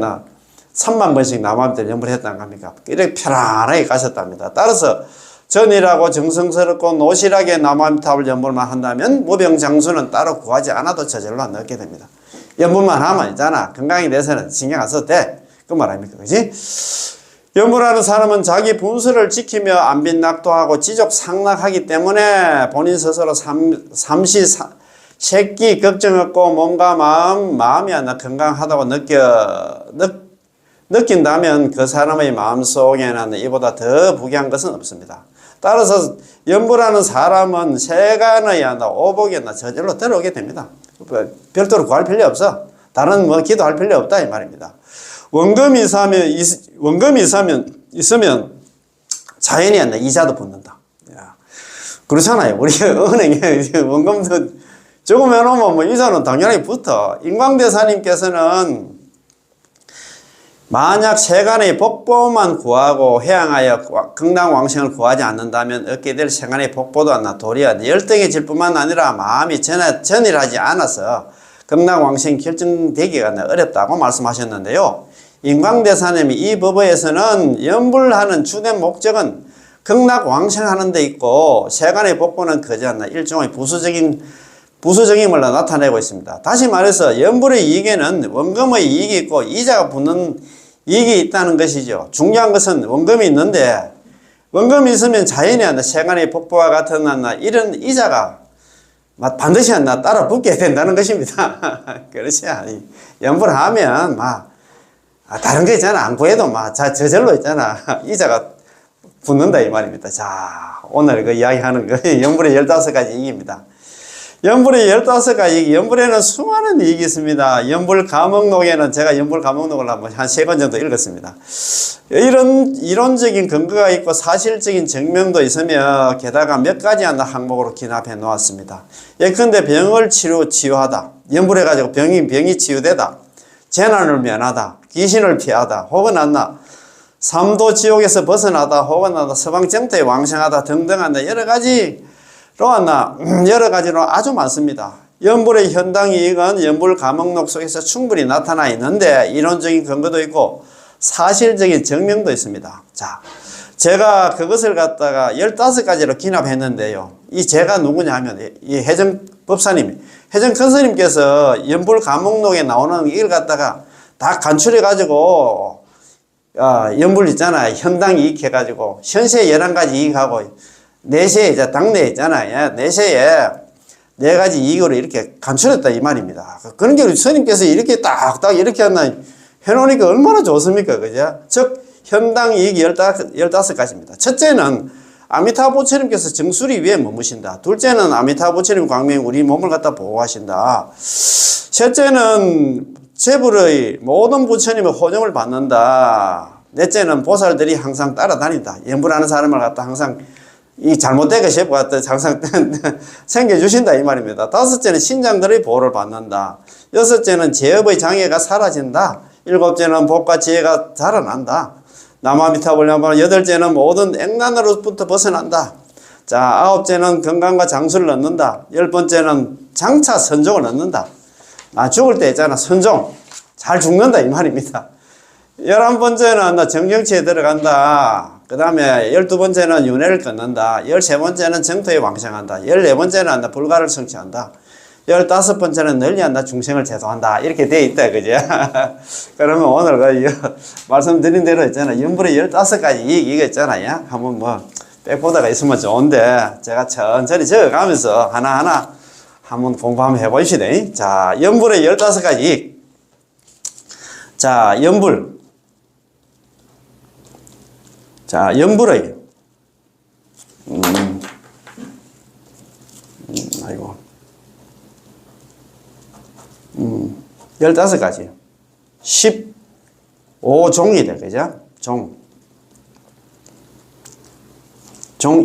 3만 번씩 남한테 연불 했다는 겁니까? 이렇게 편안하게 가셨답니다. 따라서 전이라고 정성스럽고 노실하게 남한탑을 연불만 한다면 무병장수는 따로 구하지 않아도 저절로 넣게 됩니다. 연불만 하면 있잖아. 건강에 대해서는 신경 안 써도 돼. 그 말 아닙니까? 그지? 연불하는 사람은 자기 분수를 지키며 안빈낙도하고 지족상락하기 때문에 본인 스스로 새끼 걱정 없고 몸과 마음이 건강하다고 느낀다면 그 사람의 마음속에는 이보다 더 부귀한 것은 없습니다. 따라서 연불하는 사람은 세간의 오복이 저절로 들어오게 됩니다. 별도로 구할 필요 없어. 다른 기도할 필요 없다 이 말입니다. 원금이 있으면 자연히 이자도 붙는다. 그렇잖아요. 우리 은행에 원금도 조금 해놓으면 이자는 당연히 붙어. 인광대사님께서는 만약 세간의 복보만 구하고 해양하여 극락왕생을 구하지 않는다면 얻게 될 세간의 복보도 도리어 열등해질 뿐만 아니라 마음이 전일하지 않아서 극락왕생 결정되기가 어렵다고 말씀하셨는데요. 인광대사님이 이 법에서는 연불하는 주된 목적은 극락왕생하는 데 있고 세간의 복보는 그저 일종의 부수적임을 나타내고 있습니다. 다시 말해서 연불의 이익에는 원금의 이익이 있고 이자가 붙는 이익이 있다는 것이죠. 중요한 것은 원금이 있는데 원금이 있으면 자연히 세간의 복보와 같은 이런 이자가 반드시 따라 붙게 된다는 것입니다. 그렇지. 연불하면 다른 거 있잖아. 안 구해도 저절로 있잖아. 이자가 붙는다 이 말입니다. 자, 오늘 그 이야기하는 거 연불의 15가지 이익입니다. 연불의 15가지, 연불에는 수많은 이익이 있습니다. 연불 감옥록에는 제가 연불 감옥록을 한 3권 정도 읽었습니다. 이런 이론적인 근거가 있고 사실적인 증명도 있으며 게다가 몇 가지 항목으로 기납해 놓았습니다. 예컨대 병을 치유하다. 연불해가지고 병이 치유되다. 재난을 면하다. 귀신을 피하다. 혹은 삼도 지옥에서 벗어나다. 혹은 서방정토에 왕생하다 등등 여러 가지로 아주 많습니다. 연불의 현당 이익은 연불 감옥록 속에서 충분히 나타나 있는데 이론적인 근거도 있고 사실적인 증명도 있습니다. 자, 제가 그것을 갖다가 15가지로 기납했는데요. 이 제가 누구냐 하면 이 혜정 법사님, 혜정 큰스님께서 연불 감옥록에 나오는 이걸 갖다가 다 간추려 가지고 연불 있잖아요. 현당 이익 해가지고 현세 11가지 이익하고 내세에 이제 당내 있잖아요. 내세에 4가지 이익으로 이렇게 간추렸다 이 말입니다. 그런 게 우리 스님께서 이렇게 딱딱 이렇게 해놓으니까 얼마나 좋습니까? 그죠? 즉 현당 이익 15가지입니다. 첫째는 아미타 부처님께서 정수리 위에 머무신다. 둘째는 아미타 부처님 광명이 우리 몸을 갖다 보호하신다. 셋째는 재불의 모든 부처님의 호정을 받는다. 넷째는 보살들이 항상 따라다닌다. 연불하는 사람을 갖다 항상 이 잘못된 것이 항상 챙겨주신다 이 말입니다. 다섯째는 신장들의 보호를 받는다. 여섯째는 제업의 장애가 사라진다. 일곱째는 복과 지혜가 자라난다. 남아미타불 연불. 여덟째는 모든 액난으로부터 벗어난다. 자, 아홉째는 건강과 장수를 얻는다. 10번째는 장차 선종을 얻는다. 죽을 때 있잖아. 선종. 잘 죽는다 이 말입니다. 11번째는 정경치에 들어간다. 그 다음에 12번째는 윤회를 끊는다. 13번째는 정토에 왕생한다. 14번째는 불가를 성취한다. 15번째는 널리 중생을 제도한다. 이렇게 되어 있다. 그죠? 그러면 오늘 말씀드린 대로 있잖아요. 연불의 15가지 이거 있잖아요. 한번 백보다가 있으면 좋은데 제가 천천히 적어가면서 하나하나 한번 공부 한번 해보시다. 자, 연불의 15가지. 자, 연불. 자, 연불의 15가지 15종이다. 그죠? 종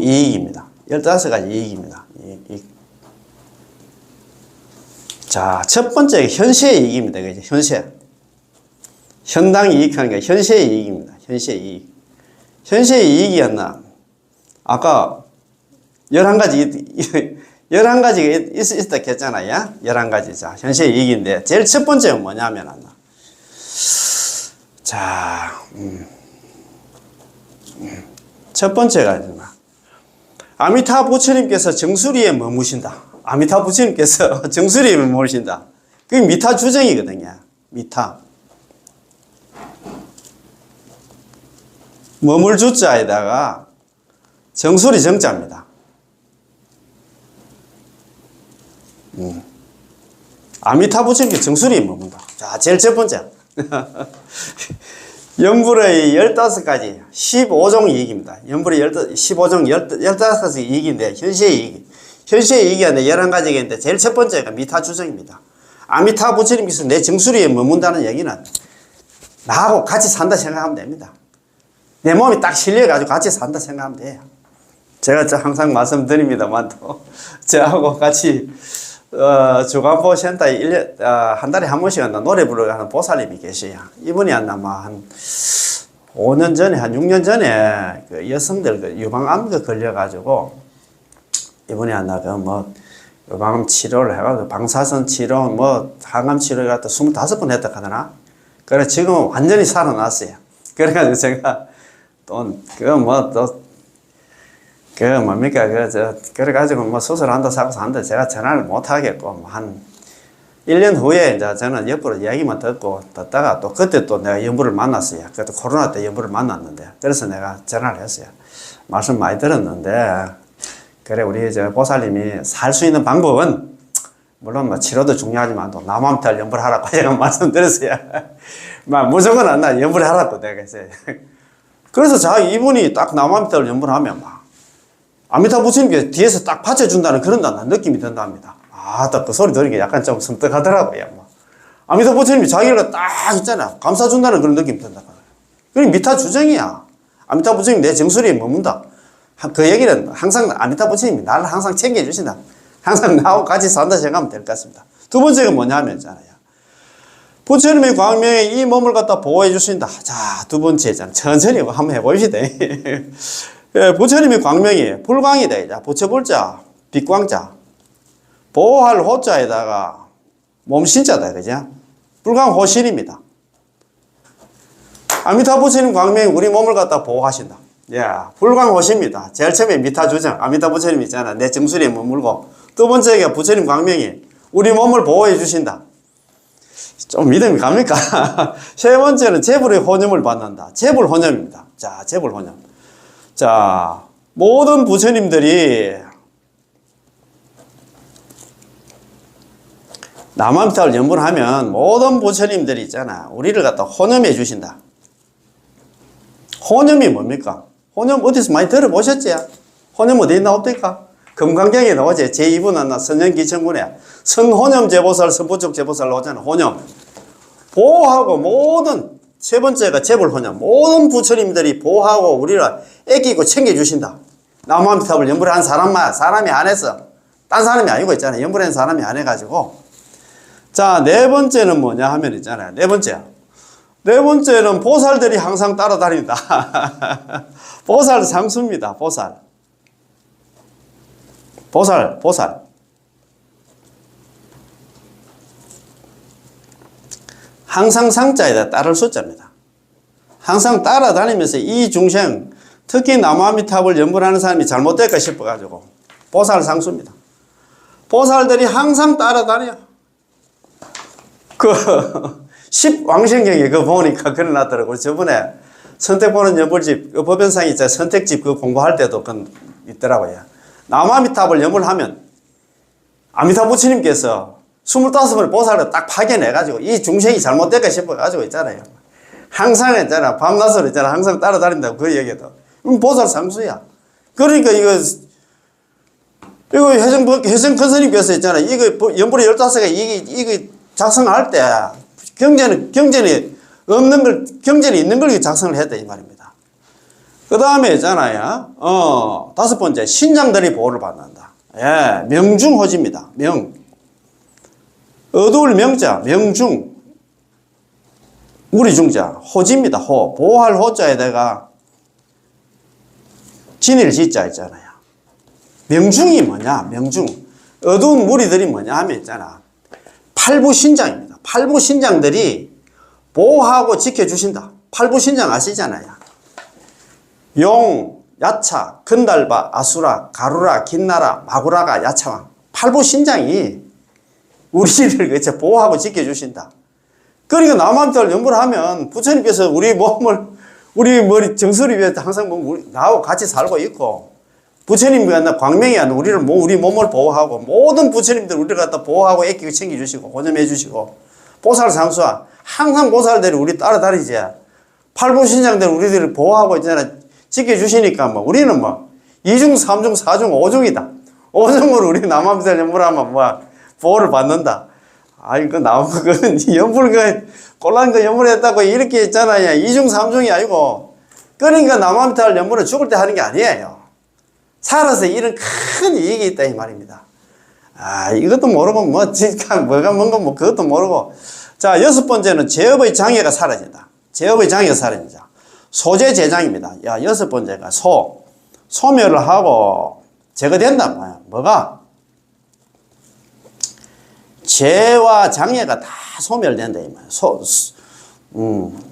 이익입니다. 15가지 이익입니다. 이익. 자, 첫 번째 현세의 이익입니다. 그죠? 현세. 현당 이익하는 게 현세의 이익입니다. 현세의 이익. 현세의 이익이었나? 아까 11가지 11가지가 있다 했잖아요. 11가지. 자, 현실 이익인데, 제일 첫 번째는 뭐냐면, 자, 첫 번째가 있나. 아미타 부처님께서 정수리에 머무신다. 아미타 부처님께서 정수리에 머무신다. 그게 미타 주정이거든요. 미타. 머물 주자에다가 정수리 정자입니다. 아미타 부처님께 정수리에 머문다. 자, 제일 첫 번째. 연불의 15가지, 15종 이익입니다. 연불의 15종 15가지 이익인데, 현시의 이익. 현시의 이익이 아니라 11가지가 있는데, 제일 첫 번째가 미타 주정입니다. 아미타 부처님께서 내 정수리에 머문다는 얘기는 나하고 같이 산다 생각하면 됩니다. 내 몸이 딱 실려가지고 같이 산다 생각하면 돼요. 제가 항상 말씀드립니다만, 또, 저하고 같이, 주간보 센터에 한 달에 한 번씩 노래 부르고 하는 보살님이 계셔요. 이분이 아마 한 5년 전에, 한 6년 전에 그 여성들 그 유방암 걸려가지고, 이분이 유방암 치료를 해가지고, 방사선 치료, 항암 치료 해가지고 25번 했다 하더나? 그래, 지금 완전히 살아났어요. 그래가지고 제가 그래가지고 수술한다 사고 산다 제가 전화를 못 하겠고, 한 1년 후에 이제 저는 옆으로 이야기만 듣다가 또 그때 또 내가 연부를 만났어요. 그때 코로나 때 연부를 만났는데, 그래서 내가 전화를 했어요. 말씀 많이 들었는데, 그래, 우리 보살님이 살 수 있는 방법은, 물론 치료도 중요하지만 또 남한테 연부를 하라고 제가 말씀드렸어요. 무조건 안 나, 연부를 하라고 내가 했어요. 그래서 이분이 딱 남한테를 연부를 하면 아미타 부처님께 뒤에서 딱 받쳐준다는 그런 느낌이 든답니다. 딱 그 소리 들으니까 약간 좀 섬뜩하더라고요. 아미타 부처님이 자기를 딱 있잖아. 감싸준다는 그런 느낌이 든다. 그게 미타 주정이야. 아미타 부처님이 내 정수리에 머문다. 그 얘기는 항상 아미타 부처님이 나를 항상 챙겨주신다. 항상 나하고 같이 산다 생각하면 될 것 같습니다. 두 번째가 뭐냐면 있잖아요. 부처님의 광명에 이 몸을 갖다 보호해 주신다. 자, 두 번째잖아. 천천히 한번 해봅시다. 부처님의 광명이 불광이다. 자, 부처불자, 빛광자, 보호할 호자에다가 몸신자다. 그죠? 불광호신입니다. 아미타 부처님 광명이 우리 몸을 갖다 보호하신다. 불광호신입니다. 제일 처음에 미타 주정, 아미타 부처님 있잖아. 내 정수리에 머물고. 두 번째가 부처님 광명이 우리 몸을 보호해 주신다. 좀 믿음이 갑니까? 세 번째는 재불의 혼념을 받는다. 재불혼념입니다. 자, 재불혼념. 자, 모든 부처님들이 남한타를 연부를 하면 모든 부처님들이 있잖아. 우리를 갖다 혼념해 주신다. 혼념이 뭡니까? 혼념 어디서 많이 들어보셨지? 혼념 어디에 나옵니까? 금강경에 나오지. 제2부는 나 선nhân 기천군에 선혼념 제보살, 선부족 제보살 나오잖아. 혼념. 보호하고 모든, 세 번째가 재불혼념. 모든 부처님들이 보호하고 우리를 애끼고 챙겨주신다. 남한탑을 연불을 한 사람이 안 했어. 딴 사람이 아니고 있잖아. 연불한 사람이 안 해가지고. 자, 네 번째는 뭐냐 하면 있잖아요. 네 번째는 보살들이 항상 따라다닌다. 보살 상수입니다. 보살. 항상 상자에다 따를 숫자입니다. 항상 따라다니면서 이 중생, 특히 남아미탑을 연불하는 사람이 잘못될까 싶어가지고 보살 상수입니다. 보살들이 항상 따라다녀. 그 10왕생경에 그거 보니까 그래 놨더라고요. 저번에 선택보는 연불집, 그 법연상이 있잖아요. 선택집 그 공부할 때도 그건 있더라고요. 남아미탑을 연불하면 아미타 부처님께서 25번의 보살을 딱 파견해가지고 이 중생이 잘못될까 싶어가지고 있잖아요. 항상 있잖아. 밤낮으로 있잖아. 항상 따라다닌다고 그 얘기도. 보살 상수야. 그러니까 이거 혜성 큰스님께서 있잖아. 이거 연불의 15개가 이거 작성할 때 경전이 없는 걸, 경전이 있는 걸 작성을 했다 이 말입니다. 그 다음에 있잖아요. 다섯 번째, 신장들이 보호를 받는다. 명중호지입니다. 어두울 명자, 명중, 무리중자, 호지입니다. 호. 보호할 호자에다가 진일 지자 있잖아요. 명중이 뭐냐? 명중. 어두운 무리들이 뭐냐 하면 있잖아. 팔부신장입니다. 팔부신장들이 보호하고 지켜주신다. 팔부신장 아시잖아요. 용, 야차, 건달바, 아수라, 가루라, 긴나라, 마구라가, 야차왕. 팔부신장이 우리를 그치 보호하고 지켜주신다. 그러니까 남한테를 연구를 하면 부처님께서 우리 몸을, 우리 머리 정수리 위에 항상 나하고 같이 살고 있고, 부처님과 광명이 우리 몸을 보호하고, 모든 부처님들 우리를 갖다 보호하고 애끼고 챙겨주시고, 고점해 주시고, 보살상수와 항상 보살들이 우리 따라다니지. 팔부신장들 우리들을 보호하고 있잖아. 지켜주시니까 뭐, 우리는 뭐, 2중, 3중, 4중, 5중이다. 5중으로 우리 남한테를 연구를 하면 뭐, 보호를 받는다. 아이, 연불, 꼴난 거 연불했다고 이렇게 했잖아요. 2중, 3중이 아니고. 그러니까 남한테를 연불을 죽을 때 하는 게 아니에요. 살아서 이런 큰 이익이 있다, 이 말입니다. 아, 이것도 모르고, 뭐가 뭔가, 그것도 모르고. 자, 6번째는 제업의 장애가 사라진다. 제업의 장애가 사라진다. 소재 제장입니다. 야, 6번째가 소멸을 하고 제거된다. 뭐가? 재와 장애가 다 소멸된다. 이 말이야.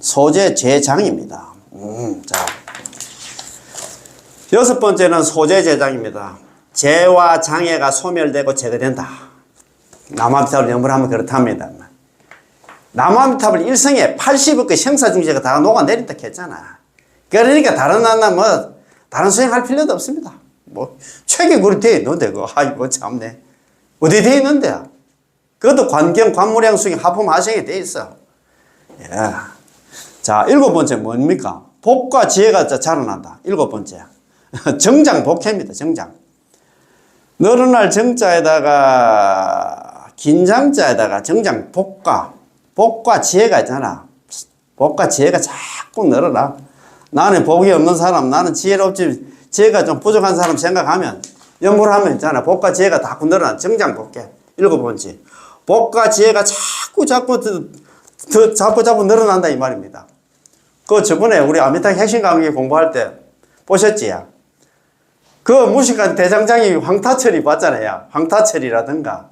소재 제장입니다. 자. 6번째는 소재 제장입니다. 재와 장애가 소멸되고 제거된다. 남아미탑을 연구하면 그렇답니다. 남아미탑을 일성에 80억의 형사중재가 다 녹아내린다 했잖아. 그러니까 다른 수행할 필요도 없습니다. 책에 그렇게 되어 있는데, 아이고, 참네. 어디 되어 있는데? 그것도 관무량 수행 하품하생에 되어 있어. 예. 자, 7번째 뭡니까? 복과 지혜가 자라난다. 7번째. 정장복해입니다. 정장. 늘어날 정자에다가 긴장자에다가 정장 복과 지혜가 있잖아. 복과 지혜가 자꾸 늘어나. 나는 복이 없는 사람, 나는 지혜가 좀 부족한 사람 생각하면 연구를 하면 있잖아. 복과 지혜가 자꾸 늘어나. 정장복해. 7번째. 복과 지혜가 자꾸 늘어난다 이 말입니다. 저번에 우리 아미타 핵심 강의 공부할 때 보셨지? 그 무식한 대장장이 황타철이 봤잖아요. 황타철이라든가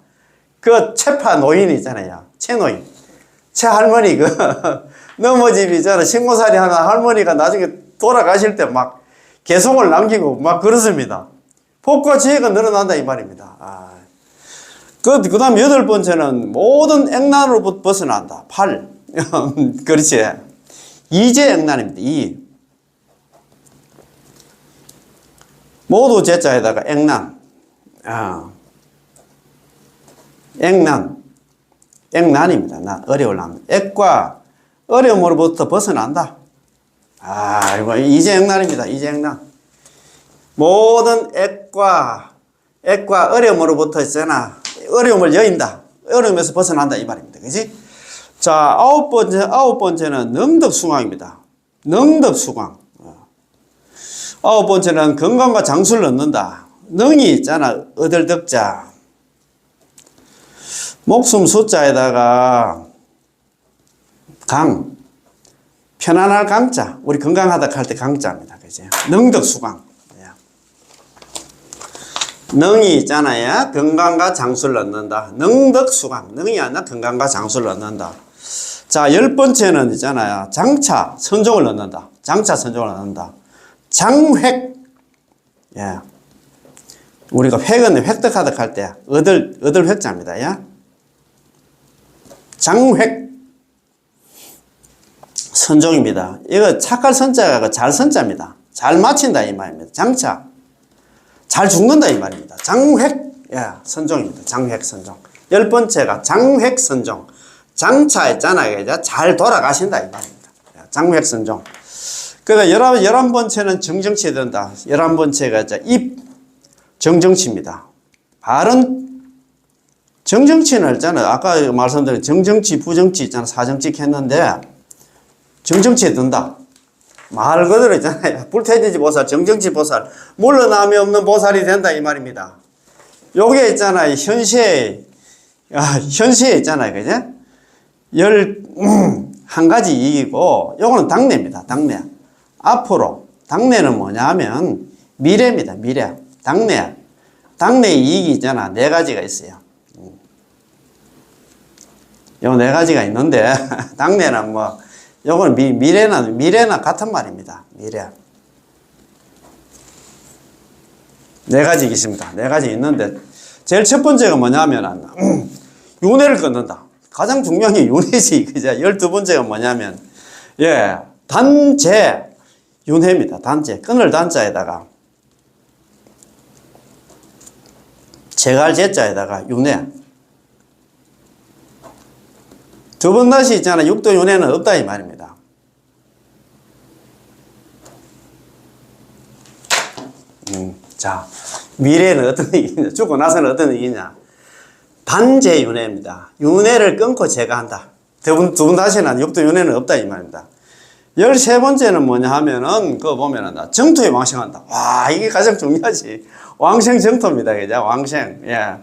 채파 노인 있잖아요. 채노인. 채할머니 넘어집이 있잖아. 신고살이 하나 할머니가 나중에 돌아가실 때 막 개송을 남기고 막 그렇습니다. 복과 지혜가 늘어난다 이 말입니다. 그 다음 8번째는 모든 액난으로 벗어난다. 그렇지. 이재액난입니다. 모두 제자에다가 액난. 액난입니다. 어려울랍니다. 액과 어려움으로부터 벗어난다. 이거 이재액난입니다. 이재액난. 모든 액과 어려움으로부터 있잖아. 어려움을 여인다. 어려움에서 벗어난다 이 말입니다. 그지? 자, 9번째는 능덕수광입니다. 능덕수광. 9번째는 건강과 장수를 얻는다. 능이 있잖아. 얻을 덕자. 목숨 숫자에다가 강. 편안할 강자. 우리 건강하다 할 때 강자입니다. 그지? 능덕수광. 능이 있잖아요. 건강과 장수를 얻는다. 능덕수광. 능이 아니라 건강과 장수를 얻는다. 자, 10번째는 있잖아요. 장차 선종을 얻는다. 장차 선종을 얻는다. 장획. 예. 우리가 획은 획득하다 할 때 얻을 획자입니다. 예. 장획. 선종입니다. 이거 착할 선자가 잘 선자입니다. 잘 마친다 이 말입니다. 장차. 잘 죽는다 이 말입니다. 장획. 예, 선종입니다. 장획 선종. 10번째가 장획 선종. 장차 있잖아요. 잘 돌아가신다 이 말입니다. 장획 선종. 그러니까 11번째는 정정치 된다. 11번째가 입 정정치입니다. 바른 정정치는 있잖아요. 아까 말씀드린 정정치, 부정치 있잖아요. 사정치 했는데 정정치에 든다. 말 그대로 있잖아요. 불태지지 보살, 정정치 보살, 물러남이 없는 보살이 된다 이 말입니다. 요게 있잖아요. 현시에 있잖아요. 그죠? 11가지 이익이고, 요거는 당내입니다. 당내. 앞으로, 당내는 뭐냐 하면 미래입니다. 미래. 당내. 당내 이익이 있잖아. 네 가지가 있어요. 요 네 가지가 있는데, 당내는 뭐, 요건 미래나 같은 말입니다. 미래. 네 가지 있습니다. 네 가지 있는데, 제일 첫 번째가 뭐냐면, 윤회를 끊는다. 가장 중요한 게 윤회지. 그죠? 12번째가 뭐냐면, 예, 단제, 윤회입니다. 단제. 끊을 단자에다가, 제갈 제자에다가 윤회. 두 번 다시 있잖아. 육도 윤회는 없다 이 말입니다. 자, 미래는 어떤 얘기냐? 죽고 나서는 어떤 얘기냐? 단제 윤회입니다. 윤회를 끊고 제거한다. 두 번 다시는 육도 윤회는 없다 이 말입니다. 13번째는 뭐냐 하면은, 그거 보면은, 정토에 왕생한다. 와, 이게 가장 중요하지. 왕생 정토입니다. 그죠? 왕생. 예.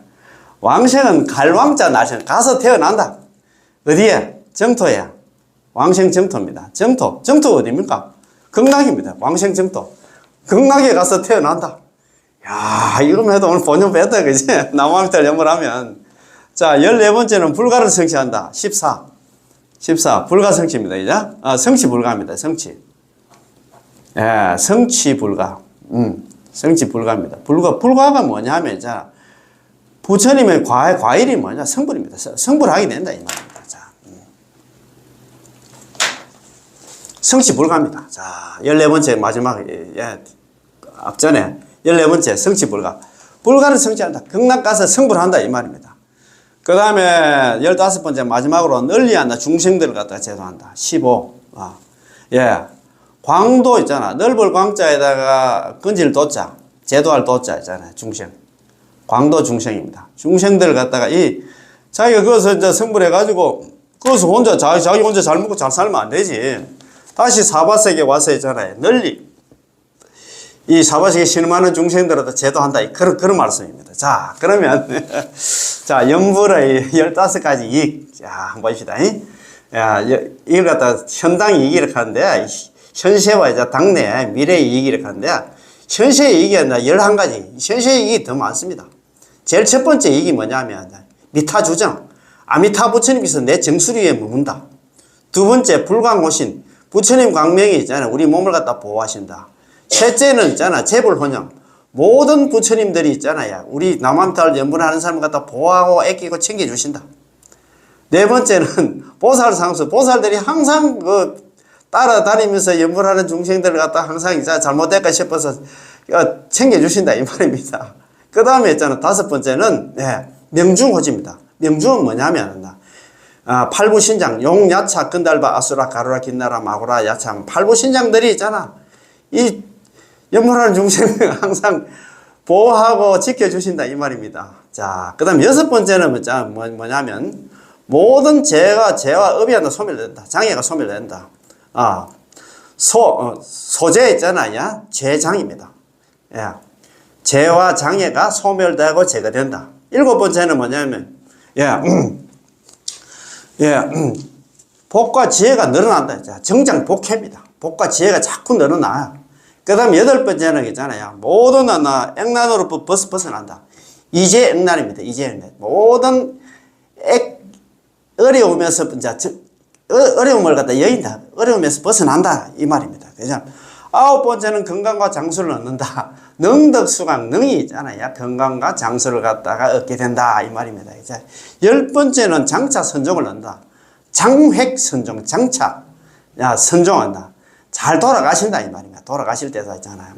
왕생은 갈왕자 날생. 가서 태어난다. 어디에? 정토에. 왕생 정토입니다. 정토. 정토 어디입니까? 극락입니다. 왕생 정토. 극락에 가서 태어난다. 야, 이거만 해도 오늘 본전 뺐다. 그지? 나무아미타를 연물하면. 자, 14번째는 불가를 성취한다. 14. 불가 성취입니다. 그죠? 성취 불가입니다. 성취. 예, 성취 불가. 성취 불가입니다. 불가가 뭐냐면, 자, 부처님의 과일이 뭐냐? 성불입니다. 성불하게 된다. 이 말입니다. 자, 성취 불가입니다. 자, 14번째 마지막, 예, 앞전에 14번째 성취 불가. 불가를 성취한다. 극락 가서 성불한다. 이 말입니다. 그 다음에 15번째 마지막으로 널리한다. 중생들을 갖다가 제도한다. 15. 예. 광도 있잖아. 넓을 광자에다가 근질 도자. 제도할 도자 있잖아요. 중생. 광도 중생입니다. 중생들을 갖다가 자기가 그것을 이제 성불해가지고, 그것을 자기 혼자 잘 먹고 잘 살면 안 되지. 다시 사바세계 와서 있잖아요. 널리. 이 사바세계 신음하는 중생들한테 제도한다. 그런 말씀입니다. 자, 그러면, 자, 연불의 15가지 이익. 자, 한번 봅시다. 야, 이걸 갖다가 현당 이익이라고 하는데, 현세와 이제 당내 미래의 이익이라고 하는데, 현세의 이익이 아니라 11가지. 현세의 이익이 더 많습니다. 제일 첫 번째 이익이 뭐냐면, 미타주정. 아미타 부처님께서 내 정수리에 머문다. 두 번째, 불광호신. 부처님 광명이 있잖아요. 우리 몸을 갖다 보호하신다. 셋째는 있잖아. 재불혼영. 모든 부처님들이 있잖아요. 우리 남한타를 연분하는 사람을 갖다 보호하고 애끼고 챙겨주신다. 네 번째는 보살상수. 보살들이 항상 따라다니면서 연분하는 중생들을 갖다 항상 잘못될까 싶어서 챙겨주신다. 이 말입니다. 그 다음에 있잖아. 다섯 번째는, 네, 명중호지입니다. 명중은 뭐냐면, 팔부신장, 용, 야차, 근달바, 아수라, 가루라, 긴나라, 마구라, 야참, 팔부신장들이 있잖아. 이 연물하는 중생을 항상 보호하고 지켜주신다 이 말입니다. 자, 그 다음 여섯 번째는 뭐냐면 모든 죄와 업이 소멸된다. 장애가 소멸된다. 소재 있잖아요. 죄장입니다. 예. 죄와 장애가 소멸되고 제거된다. 일곱 번째는 뭐냐면 복과 지혜가 늘어난다. 정장 복회입니다. 복과 지혜가 자꾸 늘어나요. 그 다음 여덟 번째는 있잖아요. 모든 액난으로 벗어난다. 이제 액난입니다. 이제 액난. 모든 어려우면서, 어려움을 갖다 여인다. 어려우면서 벗어난다. 이 말입니다. 그죠? 아홉 번째는 건강과 장수를 얻는다. 능덕수강, 능이 있잖아요. 건강과 장수를 갖다가 얻게 된다. 이 말입니다. 그죠? 열 번째는 장차 선종을 얻는다. 장획 선종, 장차. 선종한다. 잘 돌아가신다 이 말입니다. 돌아가실 때도 있잖아요.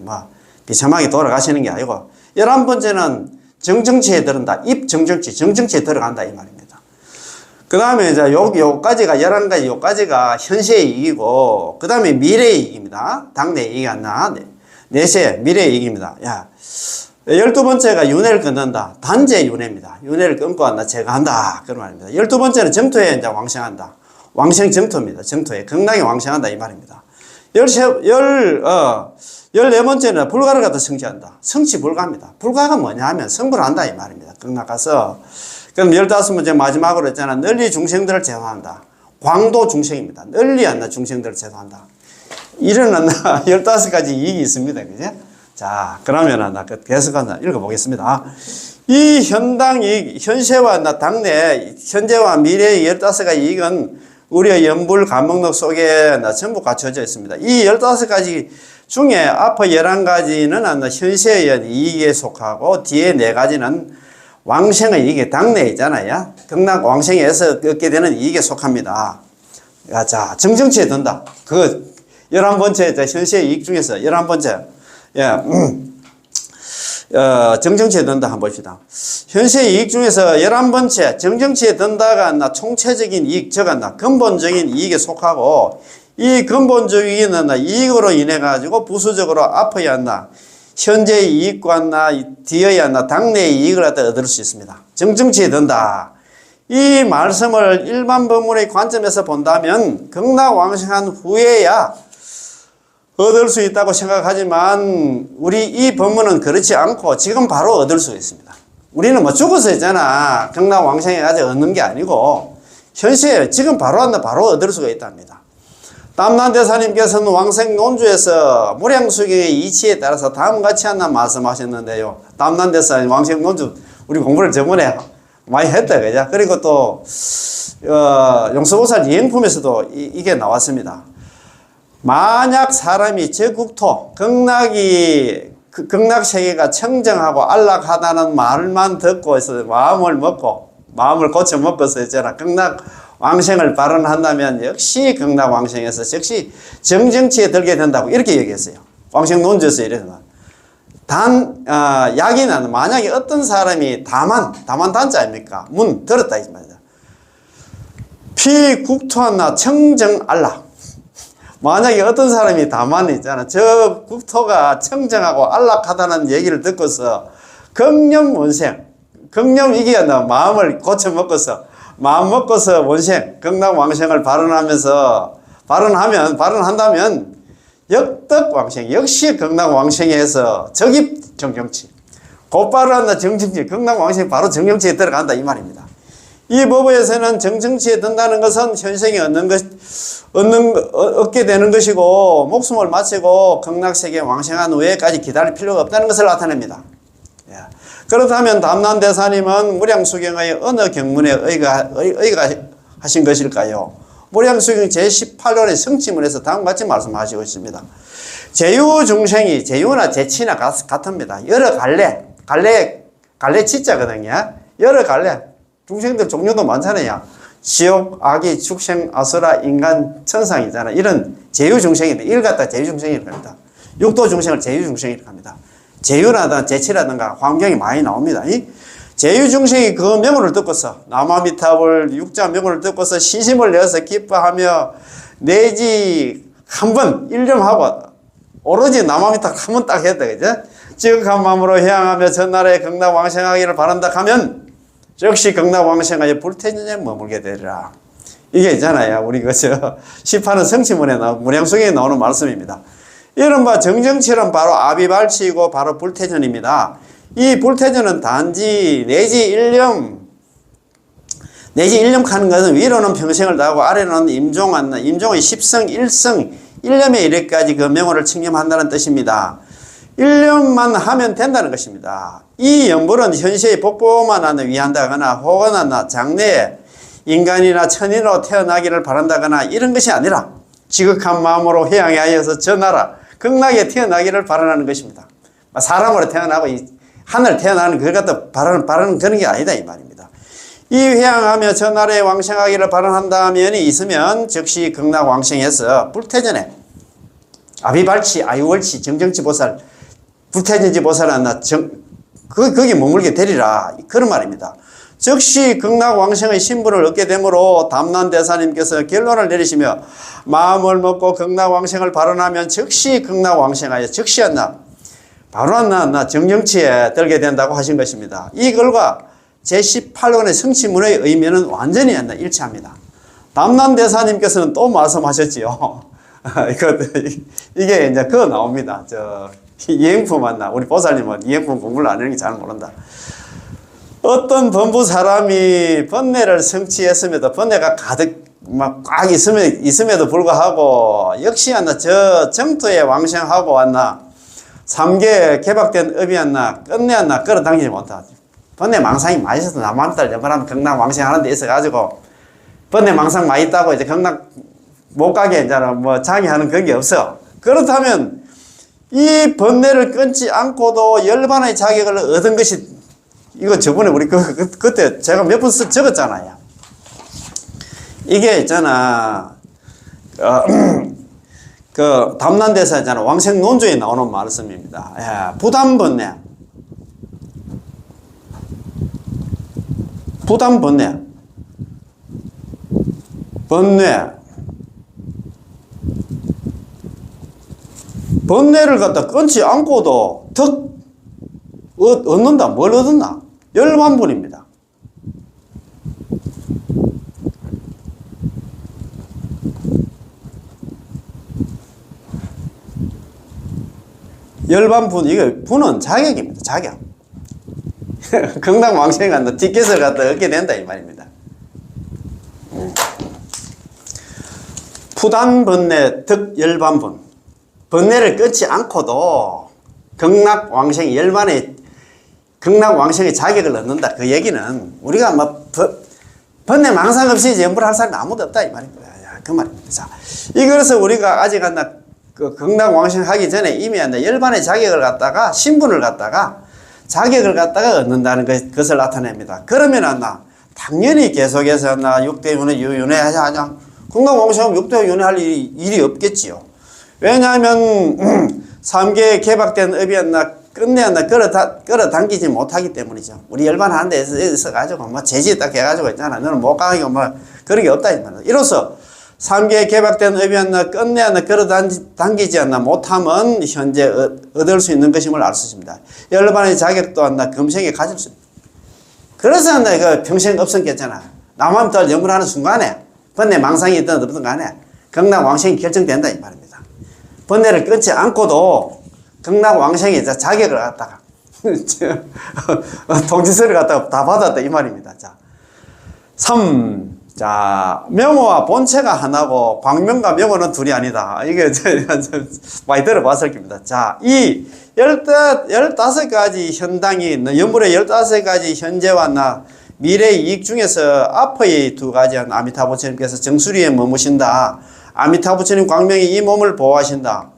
비참하게 돌아가시는 게 아니고. 11번째는 정정치에 들어간다. 정정치에 들어간다 이 말입니다. 그 다음에 이제 요까지가 11가지, 요까지가 현세의 이익이고, 그 다음에 미래의 이익입니다. 당내 이익이 안 나. 내세, 미래의 이익입니다. 12번째가 윤회를 끊는다. 단제 윤회입니다. 윤회를 끊고 한다. 제거한다. 그런 말입니다. 12번째는 정토에 이제 왕생한다. 왕생 정토입니다. 정토에. 극락에 왕생한다. 이 말입니다. 14번째는 불가를 갖다 성취한다. 성취 불가입니다. 불가가 뭐냐 하면 성불한다. 이 말입니다. 극락 가서. 그럼 15번째 마지막으로 했잖아. 널리 중생들을 제도한다. 광도 중생입니다. 널리 한다. 중생들을 제도한다. 이런 15가지 이익이 있습니다. 그죠? 자, 그러면 나 계속 하나 읽어보겠습니다. 이 현당 이익, 현세와 당내, 현재와 미래의 15가지 이익은 우리의 연불 감목록 속에 전부 갖춰져 있습니다. 이 15가지 중에 앞에 11가지는 현세의 이익에 속하고 뒤에 4가지는 왕생의 이익에 당내에 있잖아요. 극락 왕생에서 얻게 되는 이익에 속합니다. 자, 정정치에 든다. 그 11번째 현세의 이익 중에서 11번째. 예, 정정치에 든다 한번 봅시다. 현세의 이익 중에서 11번째 정정치에 든다가 총체적인 이익, 즉 근본적인 이익에 속하고, 이 근본적인 이익으로 인해 가지고 부수적으로 앞의 현재의 이익과 뒤의 당내의 이익을 얻을 수 있습니다. 정정치에 든다. 이 말씀을 일반 법문의 관점에서 본다면 극락왕생한 후에야 얻을 수 있다고 생각하지만, 우리 이 법문은 그렇지 않고 지금 바로 얻을 수 있습니다. 우리는 뭐 죽어서 있잖아. 극락왕생에 가서 얻는 게 아니고 현시에 지금 바로 얻을 수가 있답니다. 담난대사님께서는 왕생논주에서 무량수경의 이치에 따라서 다음같이 말씀하셨는데요. 담난대사님 왕생논주 우리 공부를 저번에 많이 했다, 그죠? 그리고 또 용서보살 이행품에서도 이게 나왔습니다. 만약 사람이 저 국토 극락세계가 청정하고 안락하다는 말만 듣고 있어 마음을 고쳐 먹고서 있잖아. 극락 왕생을 발언한다면 역시 극락 왕생에서 역시 정정치에 들게 된다고 이렇게 얘기했어요. 왕생 논지에서 이래서 약이는 만약에 어떤 사람이 다만 단자 아닙니까? 문 들었다 이 말이야. 피국토하나 청정 안락. 만약에 어떤 사람이 다만 있잖아. 저 국토가 청정하고 안락하다는 얘기를 듣고서 극념원생, 극념 이게 마음을 고쳐 먹고서 마음 먹고서 원생, 극락왕생을 발언한다면 역덕왕생, 역시 극락왕생에서 적입 정정치, 곧바로 정정치, 극락왕생 바로 정정치에 들어간다 이 말입니다. 이 법에서는 정정치에 든다는 것은 현생에 얻게 되는 것이고, 목숨을 마치고 극락세계에 왕생한 후에까지 기다릴 필요가 없다는 것을 나타냅니다. 그렇다면 담난대사님은 무량수경의 어느 경문에 의거하신 것일까요? 무량수경 제18원의 성취문에서 다음같이 말씀하시고 있습니다. 제유중생이, 제유나 제치나 같습니다. 여러 갈래 치자거든요. 여러 갈래. 중생들 종류도 많잖아요. 지옥, 악이, 축생, 아수라, 인간, 천상이잖아. 이런 제유중생인데, 이를 갖다 제유중생이라고 합니다. 육도중생을 제유중생이라고 합니다. 제유라든가 제치라든가 환경이 많이 나옵니다. 제유중생이 그 명호를 듣고서, 나마미탑을 육자 명호를 듣고서 신심을 내어서 기뻐하며 내지 한번 일념하고 오로지 나마미탑 한번 딱 했다. 그죠? 지극한 마음으로 향하며 전날에 극락왕생하기를 바란다 하면 역시 극락왕생하여 불태전에 머물게 되리라. 이게 있잖아요. 우리 그저 18은 성취문에 무량수경에 나오는 말씀입니다. 이른바 정정치는 바로 아비발치이고 바로 불태전입니다. 이 불태전은 단지 내지 일념 하는 것은 위로는 평생을 다하고 아래로는 임종의 10성 1성 1년에 이르기까지 그 명호를 칭념한다는 뜻입니다. 1년만 하면 된다는 것입니다. 이 연불은 현세의 복보만 위한다거나 혹은 장래에 인간이나 천인으로 태어나기를 바란다거나 이런 것이 아니라 지극한 마음으로 회양하여서 저 나라 극락에 태어나기를 바라는 것입니다. 사람으로 태어나고 하늘 태어나는 그걸 갖다 바라는 그런 게 아니다 이 말입니다. 이 회양하며 저 나라에 왕생하기를 바라한다 면이 있으면 즉시 극락 왕생에서 불태전에 아비발치, 아유월치, 정정치 보살, 불태전지 보살은 거기 머물게 되리라 그런 말입니다. 즉시 극락왕생의 신분을 얻게 되므로 담난대사님께서 결론을 내리시며 마음을 먹고 극락왕생을 발언하면 즉시 극락왕생하여 즉시 바로 정정치에 들게 된다고 하신 것입니다. 이 글과 제18원의 성취문의 의미는 완전히 일치합니다. 담난대사님께서는 또 말씀하셨지요. 이게 이제 그거 나옵니다. 이행품 우리 보살님은 이행품 공부를 안 하는 게 잘 모른다. 어떤 범부 사람이 번뇌를 성취했음에도 번뇌가 가득 꽉 있음에도 불구하고 역시 저 정토에 왕생하고 삼계 개박된 업이었나 끝내었나 끌어당기지 못하다. 번뇌 망상이 많이 있어서 남한달 연말하면 경락왕생하는 데 있어가지고 번뇌 망상 많이 있다고 이제 경락 못 가게 이제 뭐 장애하는 그런 게 없어. 그렇다면 이 번뇌를 끊지 않고도 열반의 자격을 얻은 것이 이거 저번에 우리 그때 제가 몇 번 적었잖아요. 이게 있잖아 그 담난대사 있잖아 왕생논조에 나오는 말씀입니다. 예, 부담번뇌 부담번뇌 번뇌를 갖다 끊지 않고도 덕 얻는다. 뭘 얻었나? 열반분입니다. 열반분, 이거 분은 자격입니다. 자격. 건강왕생 간다. 티켓을 갖다 얻게 된다 이 말입니다. 푸단번뇌 덕열반분. 번뇌를 끊지 않고도 극락왕생 열반의 극락왕생의 자격을 얻는다. 그 얘기는 우리가 뭐 번뇌 망상 없이 전부를 할 사람이 아무도 없다 이 말입니다. 그 말입니다. 자, 이거에서 우리가 아직 한다 그 극락왕생 하기 전에 이미 한다 열반의 자격을 갖다가 신분을 갖다가 자격을 갖다가 얻는다는 것을 나타냅니다. 그러면 한다 당연히 계속해서 한다 6대윤회 유윤회 하자. 극락왕생하면 6대윤회 할 일이 없겠지요. 왜냐하면 3개 개박된 업이었나 끝내었나 끌어당기지 못하기 때문이죠. 우리 열반하는 데 있어가지고 뭐 제지 딱 해가지고 있잖아. 너는 못 가고 뭐 그런 게 없다 이 말이야. 이로써 3개 개박된 업이었나 끝내었나 끌어당기지 않나 못하면 현재 얻을 수 있는 것임을 알 수 있습니다. 열반의 자격도 한다 금생에 가질 수 있다. 그래서 한다 이거 평생 없었겠잖아. 남한 덜 연구하는 순간에 번뇌 망상이 있든 없든 간에 극락왕생이 결정된다 이 말입니다. 번뇌를 끊지 않고도 극락왕생의 자격을 갖다가 통지서를 갖다가 다 받았다 이 말입니다. 자, 3. 자, 명호와 본체가 하나고 광명과 명호는 둘이 아니다. 이게 많이 들어봤을 겁니다. 자, 이 15가지 현당이 연불의 15가지 현재와 나 미래의 이익 중에서 앞의 2가지 아미타 부처님께서 정수리에 머무신다. 아미타 부처님 광명이 이 몸을 보호하신다.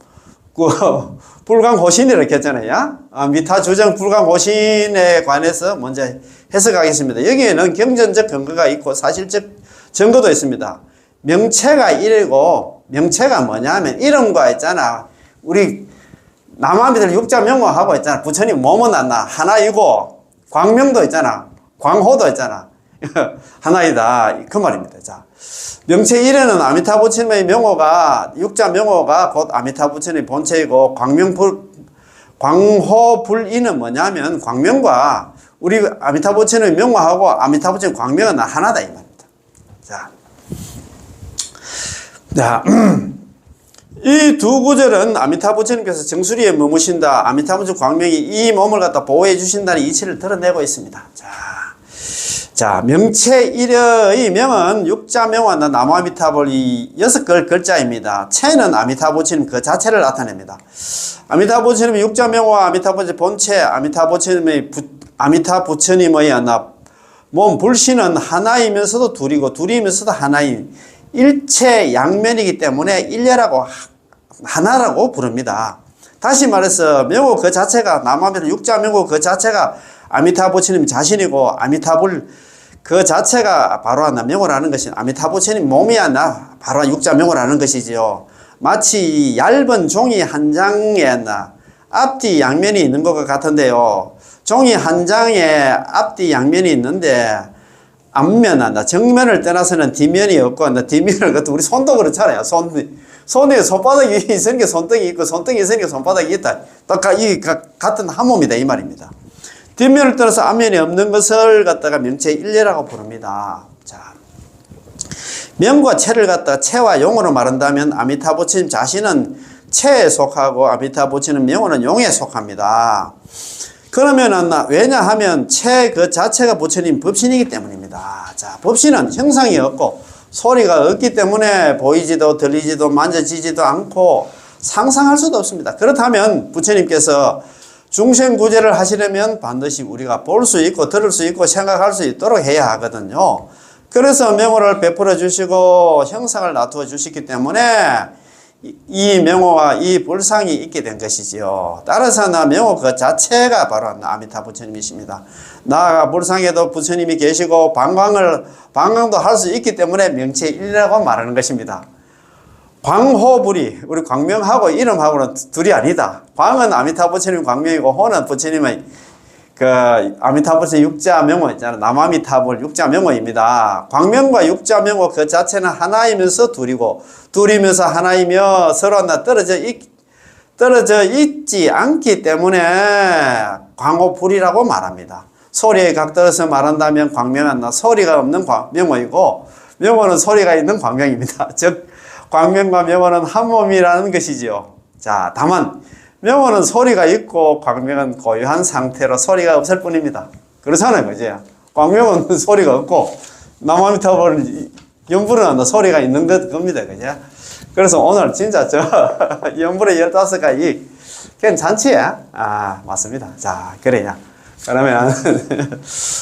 그 불광호신 이렇게 했잖아요. 미타 주정 불광호신에 관해서 먼저 해석하겠습니다. 여기에는 경전적 근거가 있고 사실적 증거도 있습니다. 명체가 이르고 명체가 뭐냐면 이름과 있잖아. 우리 남아미들 육자명호하고 있잖아. 부처님 몸은 하나이고 광명도 있잖아. 광호도 있잖아. 하나이다. 그 말입니다. 자, 명체 1에는 아미타 부처님의 명호가 육자 명호가 곧 아미타 부처님의 본체이고 광호 불이는 뭐냐면 광명과 우리 아미타 부처님의 명호하고 아미타 부처님 광명은 하나다 이 말입니다. 자, 이 두 구절은 아미타 부처님께서 정수리에 머무신다. 아미타 부처님 광명이 이 몸을 갖다 보호해 주신다는 이치를 드러내고 있습니다. 자, 명체 1의 명은 육자명화 나무아미타불 이 6글자입니다. 체는 아미타 부처님 그 자체를 나타냅니다. 아미타 부처님의 육자명화 아미타 부처님 본체 아미타 부처님의 아미타 부처님의 몸 불신은 하나이면서도 둘이고 둘이면서도 하나인 일체 양면이기 때문에 일례라고 하나라고 부릅니다. 다시 말해서 명호 그 자체가 남아미타 육자명호 그 자체가 아미타 부처님 자신이고 아미타불 그 자체가 바로 명호라는 것이 아미타 부처님 몸이 바로 육자명호라는 것이지요. 마치 얇은 종이 한 장에 앞뒤 양면이 있는 것 같은데요. 종이 한 장에 앞뒤 양면이 있는데 앞면 정면을 떠나서는 뒷면이 없고 뒷면을 우리 손도 그렇잖아요. 손에 손바닥이 있으니까 손등이 있고 손등이 있으니까 손바닥이 있다. 이 같은 한 몸이다 이 말입니다. 뒷면을 떠나서 앞면이 없는 것을 갖다가 명체 일례라고 부릅니다. 자, 명과 체를 갖다가 체와 용으로 말한다면 아미타 부처님 자신은 체에 속하고 아미타 부처님 명호는 용에 속합니다. 그러면은 왜냐하면 체 그 자체가 부처님 법신이기 때문입니다. 자, 법신은 형상이 없고 소리가 없기 때문에 보이지도 들리지도 만져지지도 않고 상상할 수도 없습니다. 그렇다면 부처님께서 중생구제를 하시려면 반드시 우리가 볼 수 있고 들을 수 있고 생각할 수 있도록 해야 하거든요. 그래서 명호를 베풀어 주시고 형상을 놔두어 주시기 때문에 이 명호와 이 불상이 있게 된 것이지요. 따라서 나 명호 그 자체가 바로 아미타 부처님이십니다. 나아가 불상에도 부처님이 계시고 방광도 할 수 있기 때문에 명체일이라고 말하는 것입니다. 광호불이 우리 광명하고 이름하고는 둘이 아니다. 광은 아미타 부처님 광명이고 호는 부처님의 그 아미타 부처 육자 명호 있잖아요. 남아미타불 육자 명호입니다. 광명과 육자 명호 그 자체는 하나이면서 둘이면서 하나이며 서로 하나 떨어져 있지 않기 때문에 광호불이라고 말합니다. 소리에 각들어서 말한다면 광명은 소리가 없는 명호이고 명호는 소리가 있는 광명입니다. 즉 광명과 명호는 한 몸이라는 것이지요. 자, 다만 명호는 소리가 있고 광명은 고유한 상태로 소리가 없을 뿐입니다. 그렇잖아요, 그죠? 광명은 소리가 없고 남아미타불은 연불은 소리가 있는 겁니다, 그죠? 그래서 오늘 진짜 저 연불의 15가지 괜찮지? 아, 맞습니다. 자, 그래요. 그러면